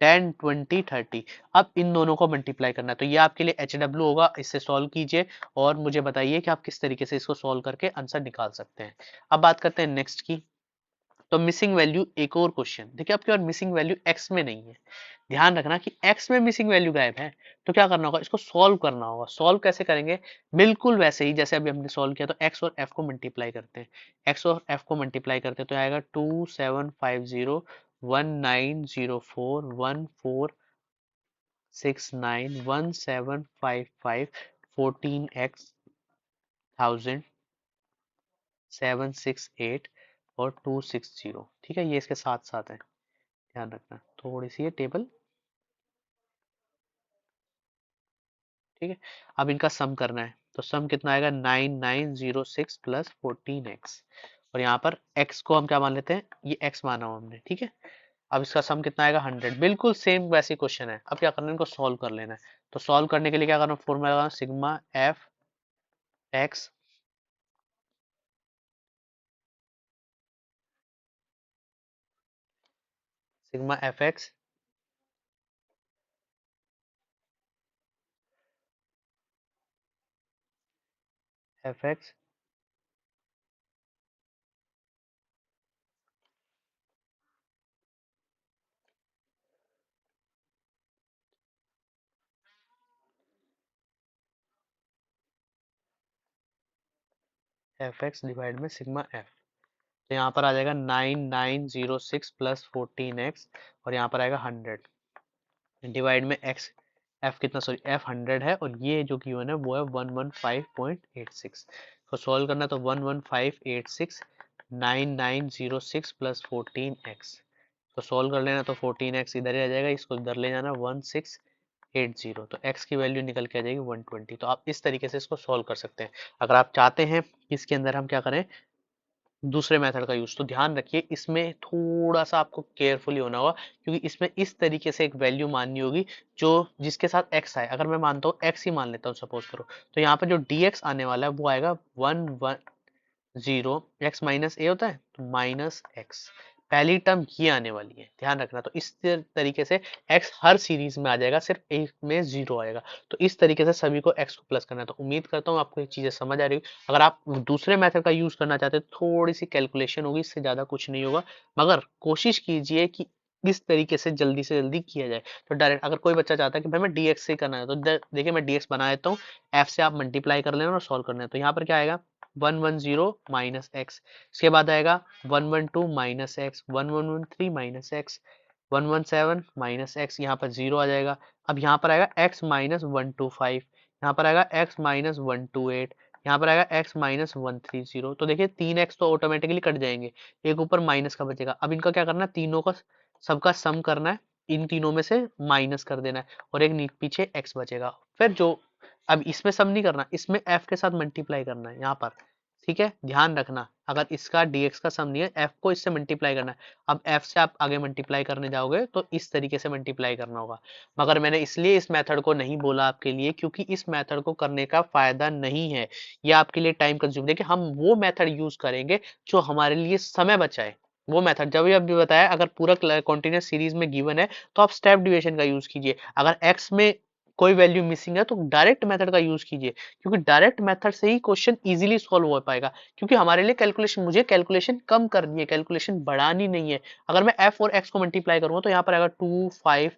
10 20 30। अब इन दोनों को मल्टीप्लाई करना है, तो ये आपके लिए HW होगा, इससे सॉल्व कीजिए और मुझे बताइए कि आप किस तरीके से इसको सॉल्व करके आंसर निकाल सकते हैं। अब बात करते हैं नेक्स्ट की। तो मिसिंग वैल्यू, एक और क्वेश्चन देखिए, आपके और मिसिंग वैल्यू एक्स में नहीं है, ध्यान रखना कि एक्स में मिसिंग वैल्यू गायब है, तो क्या करना होगा, इसको सॉल्व करना होगा। सॉल्व कैसे करेंगे, बिल्कुल वैसे ही जैसे अभी हमने सॉल्व किया, तो एक्स और एफ को मल्टीप्लाई करते हैं, एक्स और एफ को मल्टीप्लाई करते हैं, तो आएगा 2750 1904 1469 1755 14x 1768 और 260। ठीक है, ये इसके साथ साथ है, ध्यान रखना थोड़ी सी ये टेबल। ठीक है, अब इनका सम करना है, तो सम कितना आएगा, 9906 प्लस 14x, और यहाँ पर x को हम क्या मान लेते हैं, ये x माना हुआ हमने। ठीक है, अब इसका सम कितना आएगा, 100। बिल्कुल सेम वैसे क्वेश्चन है। अब क्या करना है, इनको सॉल्व कर लेना है। तो सॉल्व करने के लिए क्या करना है, फॉर्मूला लगाना, sigma F x, sigma F x divide में सिग्मा एफ। तो यहाँ पर आ जाएगा 9906 प्लस 14x, और यहाँ पर आएगा 100 डिवाइड में एक्स, एफ कितना, सॉरी एफ 100 है, और ये जो गिवन है वो है 115.86। तो सॉल्व करना है, तो 11586 9906 प्लस 14x, तो सॉल्व कर लेना, तो 14x इधर ही आ जाएगा, इसको इधर ले जाना 1680, तो x की वैल्यू निकल के आ जाएगी 120। तो आप इस तरीके से इसको सॉल्व कर सकते हैं। अगर आप चाहते हैं कि इसके अंदर हम क्या करें, दूसरे मेथड का यूज, तो ध्यान रखिए इसमें थोड़ा सा आपको केयरफुली होना होगा, क्योंकि इसमें इस तरीके से एक वैल्यू माननी होगी जो जिसके साथ x आए। अगर मैं मानता हूँ x ही मान लेता हूँ सपोज करो, तो यहाँ पर जो dx आने वाला है वो आएगा 110, x माइनस ए होता है, तो माइनस एक्स, पहली टर्म ये आने वाली है, ध्यान रखना। तो इस तरीके से x हर सीरीज में आ जाएगा, सिर्फ एक में 0 आएगा। तो इस तरीके से सभी को x को प्लस करना है। तो उम्मीद करता हूँ आपको ये चीजें समझ आ रही हो। अगर आप दूसरे मेथड का यूज करना चाहते हैं, थोड़ी सी कैलकुलेशन होगी, इससे ज्यादा कुछ नहीं होगा, मगर कोशिश कीजिए कि इस तरीके से जल्दी किया जाए। तो डायरेक्ट अगर कोई बच्चा चाहता है कि भाई मैं dx से करना है, तो देखिए मैं dx बना देता हूँ, f से आप मल्टीप्लाई कर लेना और सॉल्व करना है। तो यहाँ पर क्या आएगा, 110 माइनस एक्स, इसके बाद आएगा 112 minus x, 1113 minus x, 117 minus x, यहाँ पर 0 आ जाएगा। अब यहाँ पर आएगा x माइनस 125, यहाँ पर आएगा x माइनस 128, यहाँ पर आएगा x माइनस 130। तो देखिए 3x तो ऑटोमेटिकली कट जाएंगे, एक ऊपर माइनस का बचेगा। अब इनका क्या करना है, तीनों का सबका सम करना है, इन तीनों में से माइनस कर देना है, और एक पीछे x बचेगा। फिर जो, अब इसमें सम नहीं करना, इसमें f के साथ मल्टीप्लाई करना है यहाँ पर। ठीक है, ध्यान रखना, अगर इसका dx का सम नहीं है, f को इससे मल्टीप्लाई करना है। अब f से आप आगे मल्टीप्लाई करने जाओगे तो इस तरीके से मल्टीप्लाई करना होगा। मगर मैंने इसलिए इस मेथड को नहीं बोला आपके लिए, क्योंकि इस मेथड को करने का फायदा नहीं है, ये आपके लिए टाइम कंज्यूम। देखिए हम वो मेथड यूज करेंगे जो हमारे लिए समय बचाए। वो मेथड जब भी अभी बताया, अगर पूरा कॉन्टिन्यूस सीरीज में गिवन है, तो आप स्टेप डिविजन का यूज कीजिए। अगर x में कोई वैल्यू मिसिंग है, तो डायरेक्ट मेथड का यूज कीजिए, क्योंकि डायरेक्ट मेथड से ही क्वेश्चन इजीली सॉल्व हो पाएगा। क्योंकि हमारे लिए कैलकुलेशन, मुझे कैलकुलेशन कम करनी है, कैलकुलेशन बढ़ानी नहीं है। अगर मैं f और x को मल्टीप्लाई करूंगा, तो यहाँ पर आएगा 25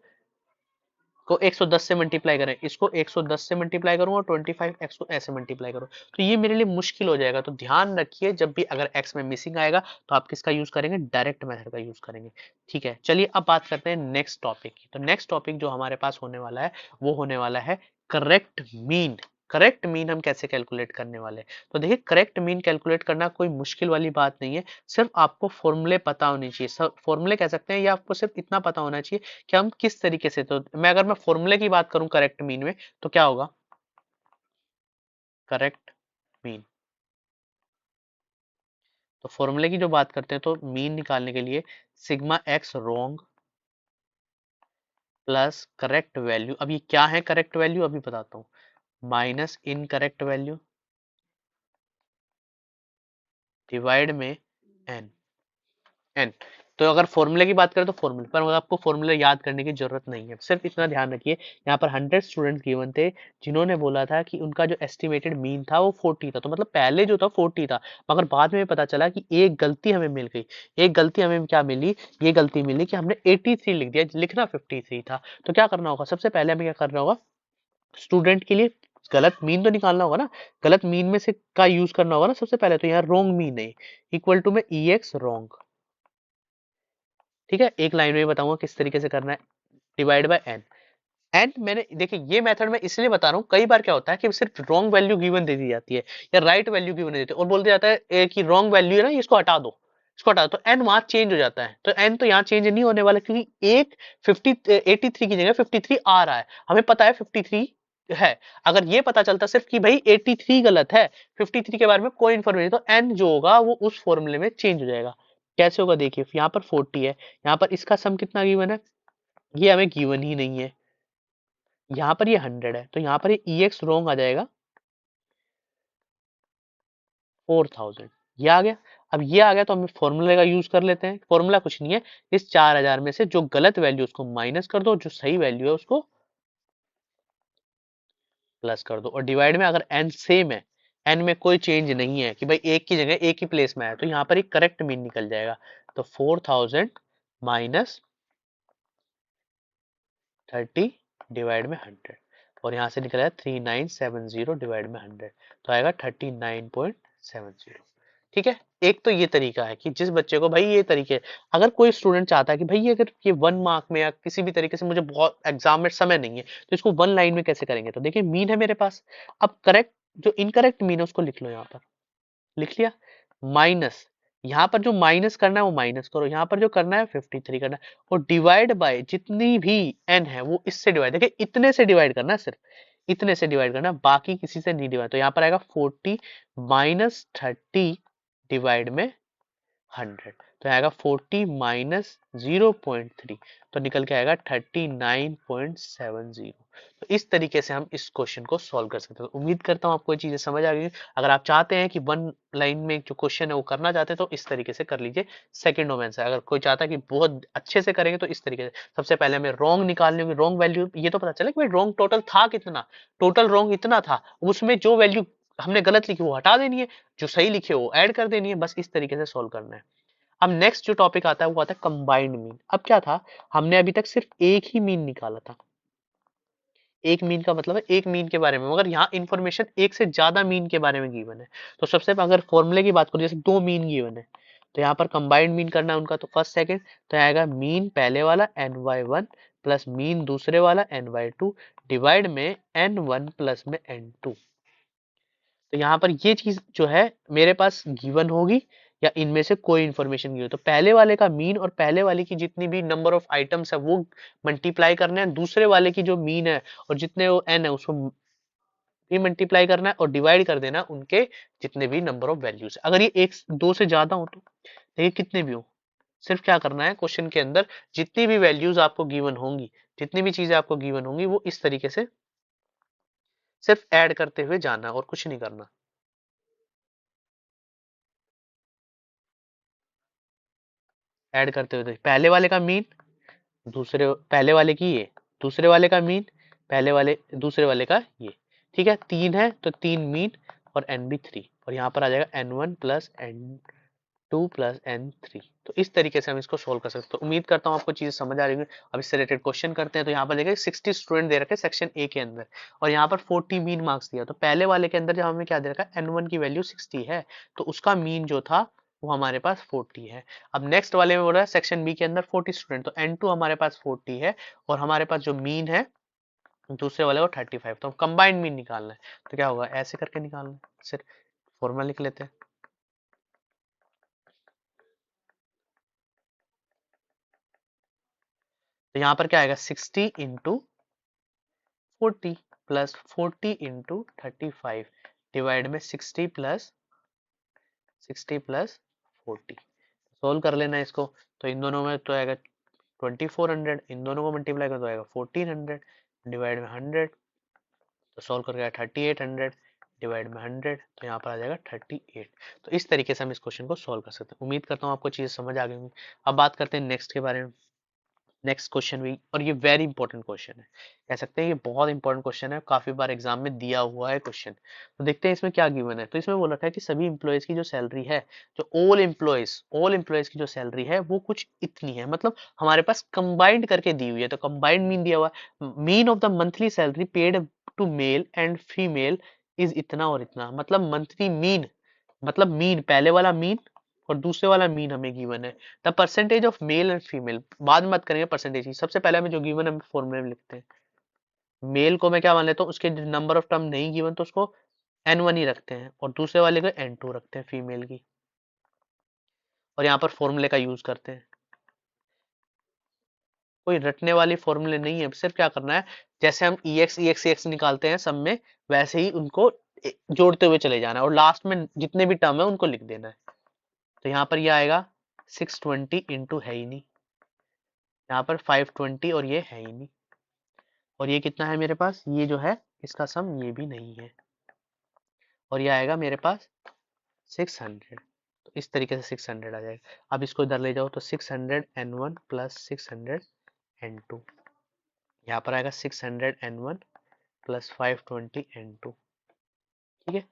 को 110 से मल्टीप्लाई करें, इसको 110 से मल्टीप्लाई करूंगा, 25x को ऐसे मल्टीप्लाई करूँ, तो ये मेरे लिए मुश्किल हो जाएगा। तो ध्यान रखिए, जब भी अगर x में मिसिंग आएगा, तो आप किसका यूज करेंगे, डायरेक्ट मेथड का यूज करेंगे। ठीक है, चलिए अब बात करते हैं नेक्स्ट टॉपिक की। तो नेक्स्ट टॉपिक जो हमारे पास होने वाला है, वो होने वाला है करेक्ट मीन। करेक्ट मीन हम कैसे कैलकुलेट करने वाले हैं, तो देखिए करेक्ट मीन कैलकुलेट करना कोई मुश्किल वाली बात नहीं है, सिर्फ आपको फॉर्मूले पता होने चाहिए। फॉर्मूले कह सकते हैं, या आपको सिर्फ इतना पता होना चाहिए कि हम किस तरीके से, तो मैं अगर मैं फॉर्मूले की बात करूं करेक्ट मीन में, तो क्या होगा, करेक्ट मीन। तो फॉर्मूले की जो बात करते हैं तो मीन निकालने के लिए sigma x wrong plus correct value, अब ये क्या है करेक्ट वैल्यू अभी बताता हूँ, माइनस इनकरेक्ट वैल्यू डिवाइड में एन। एन, तो अगर फॉर्मूले की बात करें तो फॉर्मूले पर आपको फॉर्मूले याद करने की जरूरत नहीं है, सिर्फ इतना ध्यान रखिए यहाँ पर 100 स्टूडेंट गिवन थे जिन्होंने बोला था कि उनका जो एस्टिमेटेड मीन था वो 40 था, तो मतलब पहले जो था 40 था, मगर बाद में पता चला कि एक गलती हमें मिल गई। एक गलती हमें क्या मिली, ये गलती मिली कि हमने 83 लिख दिया, लिखना 53 था। तो क्या करना होगा, सबसे पहले हमें क्या करना होगा, स्टूडेंट के लिए गलत मीन तो निकालना होगा ना, गलत मीन में से का यूज करना होगा ना सबसे पहले, तो यहाँ रॉन्ग मीन है इक्वल टू में ई एक्स रॉन्ग। ठीक है, एक लाइन में बताऊंगा किस तरीके से करना है, डिवाइड बाय एन। एंड मैंने देखिए ये मेथड मैं इसलिए बता रहा हूँ, कई बार क्या होता है कि सिर्फ रॉन्ग वैल्यू गिवन दे दी जाती है या राइट वैल्यू गिवन दे देते हैं और बोल दिया जाता है कि रॉन्ग वैल्यू है ना, इसको हटा दो, इसको हटा दो, तो एन वहां चेंज हो जाता है। तो एन तो यहाँ चेंज नहीं होने वाला क्योंकि एक 83 की जगह 53 आ रहा है, हमें पता है 53 है। अगर ये पता चलता सिर्फ कि भाई 83 गलत है, 53 के बारे में कोई इन्फॉर्मेशन, तो एन जो होगा वो उस फॉर्मूले में चेंज हो जाएगा। कैसे होगा देखिए, यहाँ पर 40 है, यहाँ पर इसका सम कितना गिवन है, ये हमें गिवन ही नहीं है, यहाँ पर ये 100 है, तो यहाँ पर ये EX रॉन्ग आ जाएगा 4000, ये आ गया। अब ये आ गया तो हम फॉर्मूले का यूज कर लेते हैं, फॉर्मूला कुछ नहीं है, इस 4000 में से जो गलत वैल्यू उसको माइनस कर दो, जो सही वैल्यू है उसको प्लस कर दो, और डिवाइड में अगर एन सेम है, एन में कोई चेंज नहीं है कि भाई एक की जगह एक ही प्लेस में है, तो यहाँ पर एक करेक्ट मीन निकल जाएगा। तो 4000 माइनस 30 डिवाइड में 100, और यहाँ से निकला है 3970 डिवाइड में 100, तो आएगा 39.70। ठीक है, एक तो ये तरीका है कि जिस बच्चे को भाई ये तरीके, अगर कोई स्टूडेंट चाहता है कि भाई अगर ये 1 मार्क में या किसी भी तरीके से मुझे बहुत एग्जाम में समय नहीं है तो इसको 1 लाइन में कैसे करेंगे, तो देखिए मीन है मेरे पास, अब करेक्ट जो इनकरेक्ट मीन है उसको लिख लो, यहाँ पर लिख लिया, माइनस यहाँ पर जो माइनस करना है वो माइनस करो, यहाँ पर जो करना है 53 करना है, और डिवाइड बाय जितनी भी एन है वो इससे डिवाइड, देखिए इतने से डिवाइड करना है, सिर्फ इतने से डिवाइड करना है, बाकी किसी से नहीं डिवाइड, तो यहाँ पर आएगा 40 माइनस 30 डिवाइड में 100, तो आएगा 40 माइनस 0.3, तो निकल के आएगा 39.70। तो इस तरीके से हम इस क्वेश्चन को सॉल्व कर सकते हैं। उम्मीद करता हूँ आपको ये चीजें समझ आ गई। अगर आप चाहते हैं कि 1 लाइन में जो क्वेश्चन है वो करना चाहते हैं तो इस तरीके से कर लीजिए, सेकंड डोमेन से। अगर कोई चाहता है कि बहुत अच्छे से करेंगे तो इस तरीके से, सबसे पहले हमें रॉन्ग निकालनी होगी, रॉन्ग वैल्यू ये तो पता चला कि भाई रॉन्ग टोटल था कितना, टोटल रॉन्ग इतना था, उसमें जो वैल्यू हमने गलत लिखी वो हटा देनी है, जो सही लिखे वो ऐड कर देनी है, बस इस तरीके से सॉल्व करना है। अब नेक्स्ट जो टॉपिक आता है वो आता है कंबाइंड मीन। अब क्या था, हमने अभी तक सिर्फ एक ही मीन निकाला था, एक मीन का मतलब है एक मीन के बारे में, मगर यहाँ इंफॉर्मेशन एक से ज्यादा मीन के बारे में गिवन है। तो सबसे अगर फॉर्मूले की बात करो, जैसे 2 मीन गिवन है तो यहाँ पर कंबाइंड मीन करना है उनका, तो फर्स्ट सेकंड, तो आएगा मीन पहले वाला ny1 प्लस मीन दूसरे वाला ny2 डिवाइड में n1 प्लस में n2। तो यहाँ पर ये चीज जो है मेरे पास गिवन होगी या इनमें से कोई इंफॉर्मेशन गिवन, तो पहले वाले का मीन और पहले वाले की जितनी भी नंबर ऑफ आइटम्स है वो मल्टीप्लाई करने हैं, दूसरे वाले की जो मीन है और जितने वो एन है उसको भी मल्टीप्लाई करना है और डिवाइड कर देना उनके जितने भी नंबर ऑफ वैल्यूज। अगर ये एक दो से ज्यादा हो तो देखिए कितने भी हो, सिर्फ क्या करना है क्वेश्चन के अंदर जितनी भी वैल्यूज आपको गिवन होंगी, जितनी भी चीजें आपको गिवन होंगी वो इस तरीके से सिर्फ ऐड करते हुए जाना और कुछ नहीं करना। ऐड करते हुए पहले वाले का मीन, दूसरे पहले वाले की ये, दूसरे वाले का मीन, पहले वाले दूसरे वाले का ये। ठीक है, 3 है तो 3 मीन और एन भी 3, और यहाँ पर आ जाएगा n1 plus n2 plus n3। तो इस तरीके से हम इसको सोल्व कर सकते हैं। तो उम्मीद करता हूँ आपको चीजें समझ आ रही होंगी। अब इससे रिलेटेड क्वेश्चन करते हैं। तो यहाँ पर देखिए 60 स्टूडेंट दे रखे सेक्शन ए के अंदर, और यहाँ पर 40 मीन मार्क्स दिया। तो पहले वाले के अंदर जब हमें क्या दे रखा है, n1 की वैल्यू 60 है, तो उसका मीन जो था वो हमारे पास 40 है। अब नेक्स्ट वाले में बोल रहा है सेक्शन बी के अंदर 40 स्टूडेंट, तो n2 हमारे पास 40 है और हमारे पास जो मीन है दूसरे वाले को 35, तो कंबाइंड मीन निकालना है। तो क्या होगा, ऐसे करके निकालना है, सिर्फ फॉर्मूला लिख लेते हैं। तो यहाँ पर क्या आएगा, 60 इंटू 40 प्लस 40 इंटू 35 डिवाइड में 60 प्लस 40। सोल्व कर लेना इसको। तो इन दोनों में तो आएगा 2400, इन दोनों को मल्टीप्लाई कर तो आएगा 1400 डिवाइड में 100, तो सोल्व करके आया 3800 डिवाइड में 100, तो यहाँ पर आ जाएगा 38। तो इस तरीके से हम इस क्वेश्चन को सोल्व कर सकते हैं। उम्मीद करता हूँ आपको चीज़ समझ आ गई होंगी। अब बात करते हैं नेक्स्ट के बारे में। नेक्स्ट क्वेश्चन भी, और ये वेरी इंपॉर्टेंट क्वेश्चन है, कह सकते हैं ये बहुत इंपॉर्टेंट क्वेश्चन है, काफी बार एग्जाम में दिया हुआ है क्वेश्चन। तो देखते हैं इसमें क्या गिवन है। तो इसमें बोल रखा है कि सभी इंप्लॉयज की जो सैलरी है, जो ऑल एम्प्लॉयज की जो सैलरी है वो कुछ इतनी है। मतलब हमारे पास कंबाइंड करके दी हुई है, तो कंबाइंड मीन दिया हुआ है। Mean of the monthly salary paid to male and female is इतना और इतना। मतलब मंथली मीन, मतलब मीन, पहले वाला मीन और दूसरे वाला मीन हमें गिवन है। The percentage of male and female, बाद में बात करेंगे परसेंटेज की, सबसे पहले हमें जो गिवन है हम फॉर्मूले में लिखते हैं। मेल को मैं क्या मान लेता हूँ, उसके नंबर ऑफ टर्म नहीं गिवन तो उसको n1 ही रखते हैं, और दूसरे वाले को n2 रखते हैं फीमेल की, और यहाँ पर फॉर्मूले का यूज करते हैं। कोई रटने वाली फॉर्मूले नहीं है, सिर्फ क्या करना है, जैसे हम ex निकालते हैं सब में, वैसे ही उनको जोड़ते हुए चले जाना है, और लास्ट में जितने भी टर्म है उनको लिख देना है। तो यहाँ पर ये आएगा 620 इंटू है ही नहीं, यहाँ पर 520 और ये है ही नहीं, और ये कितना है मेरे पास, ये जो है इसका सम ये भी नहीं है, और ये आएगा मेरे पास 600। तो इस तरीके से 600 आ जाएगा। अब इसको इधर ले जाओ तो 600n1 प्लस 600n2, यहाँ पर आएगा 600n1 प्लस 520n2। ठीक है,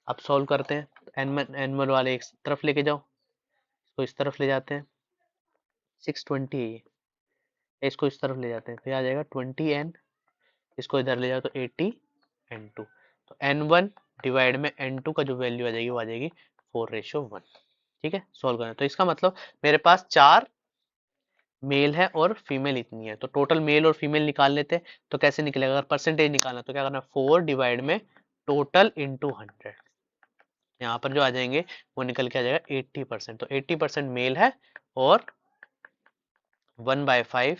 अब सॉल्व करते हैं। n1 वाले एक तरफ लेके जाओ, इसको इस तरफ ले जाते हैं, 620 है, इसको इस तरफ ले जाते हैं, तो आ जाएगा 20n, इसको इधर ले जाओ तो 80n2। तो n1 डिवाइड में n2 का जो वैल्यू आ जाएगी वो आ जाएगी 4:1। ठीक है, सॉल्व करना। तो इसका मतलब मेरे पास 4 मेल है और फीमेल इतनी है, तो टोटल मेल और फीमेल निकाल लेते हैं। तो कैसे निकलेगा, अगर परसेंटेज निकालना तो क्या करना, 4 डिवाइड में टोटल इंटू 100, यहाँ पर जो आ जाएंगे वो निकल के आ जाएगा 80%। तो 80% मेल है और 1/5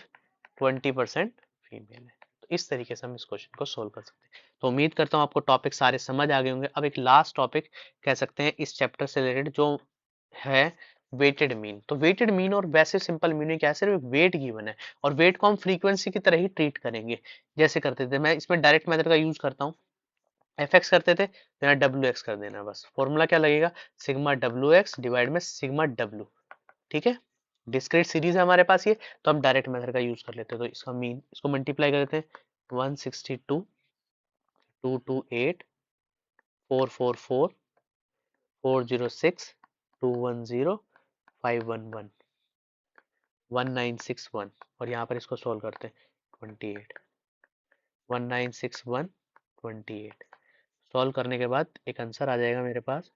20% फीमेल है। तो इस तरीके से हम इस क्वेश्चन को सोल्व कर सकते हैं। तो उम्मीद करता हूँ आपको टॉपिक सारे समझ आ गए होंगे। अब एक लास्ट टॉपिक कह सकते हैं इस चैप्टर से रिलेटेड, जो है वेटेड मीन। तो वेटेड मीन और वैसे सिंपल मीन क्या है, सिर्फ वेट गिवन है, और वेट को हम फ्रीक्वेंसी की तरह ही ट्रीट करेंगे जैसे करते थे। मैं इसमें डायरेक्ट मेथड का यूज करता हूँ, एफ एक्स करते थे तो यहाँ डब्ल्यू एक्स कर देना, बस फॉर्मूला क्या लगेगा, सिग्मा डब्ल्यू एक्स डिवाइड में सिग्मा डब्ल्यू। ठीक है, डिस्क्रीट सीरीज है हमारे पास ये, तो हम डायरेक्ट मेथड का यूज कर लेते हैं। तो इसका मीन, इसको मल्टीप्लाई कर देते हैं, 162 228 444 406 210 511 1961, और यहाँ पर इसको सोल्व करते हैं 28 1961 28। सॉल्व करने के बाद एक आंसर आ जाएगा मेरे पास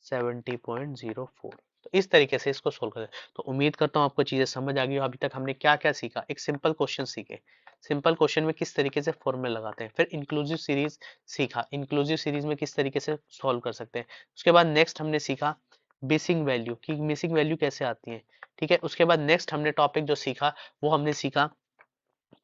70.04। तो इस तरीके से इसको सोल्व करें। तो उम्मीद करता हूँ आपको चीजें समझ आ गई हो। अभी तक हमने क्या क्या सीखा, एक सिंपल क्वेश्चन सीखे, सिंपल क्वेश्चन में किस तरीके से फॉर्मूले लगाते हैं, फिर इंक्लूसिव सीरीज सीखा, इंक्लूसिव सीरीज में किस तरीके से सॉल्व कर सकते हैं। उसके बाद नेक्स्ट हमने सीखा मिसिंग वैल्यू की, मिसिंग वैल्यू कैसे आती है। ठीक है, उसके बाद नेक्स्ट हमने टॉपिक जो सीखा वो हमने सीखा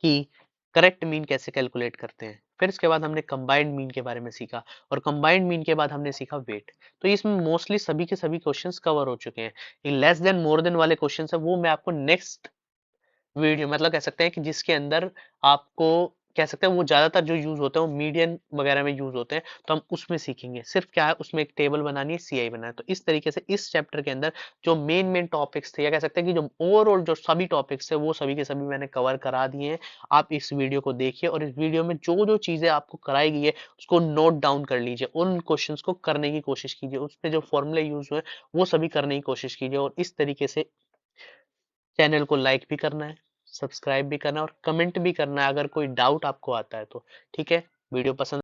कि करेक्ट मीन कैसे कैलकुलेट करते हैं। फिर इसके बाद हमने कंबाइंड मीन के बारे में सीखा, और कंबाइंड मीन के बाद हमने सीखा वेट। तो इसमें मोस्टली सभी के सभी क्वेश्चंस कवर हो चुके हैं। ये लेस देन मोर देन वाले क्वेश्चंस है वो मैं आपको नेक्स्ट वीडियो, मतलब कह सकते हैं कि जिसके अंदर आपको कह सकते हैं वो ज्यादातर जो यूज होते हैं वो मीडियन वगैरह में यूज होते हैं, तो हम उसमें सीखेंगे। सिर्फ क्या है, उसमें एक टेबल बनानी है, सीआई बनाना है। तो इस तरीके से इस चैप्टर के अंदर जो मेन टॉपिक्स थे, या कह सकते हैं कि जो ओवरऑल जो सभी टॉपिक्स थे वो सभी के सभी मैंने कवर करा दिए हैं। आप इस वीडियो को देखिए, और इस वीडियो में जो जो चीजें आपको कराई गई है उसको नोट डाउन कर लीजिए, उन क्वेश्चन को करने की कोशिश कीजिए, उसमें जो फॉर्मूले यूज हुए वो सभी करने की कोशिश कीजिए। और इस तरीके से चैनल को लाइक भी करना है, सब्सक्राइब भी करना है, और कमेंट भी करना है अगर कोई डाउट आपको आता है तो। ठीक है, वीडियो पसंद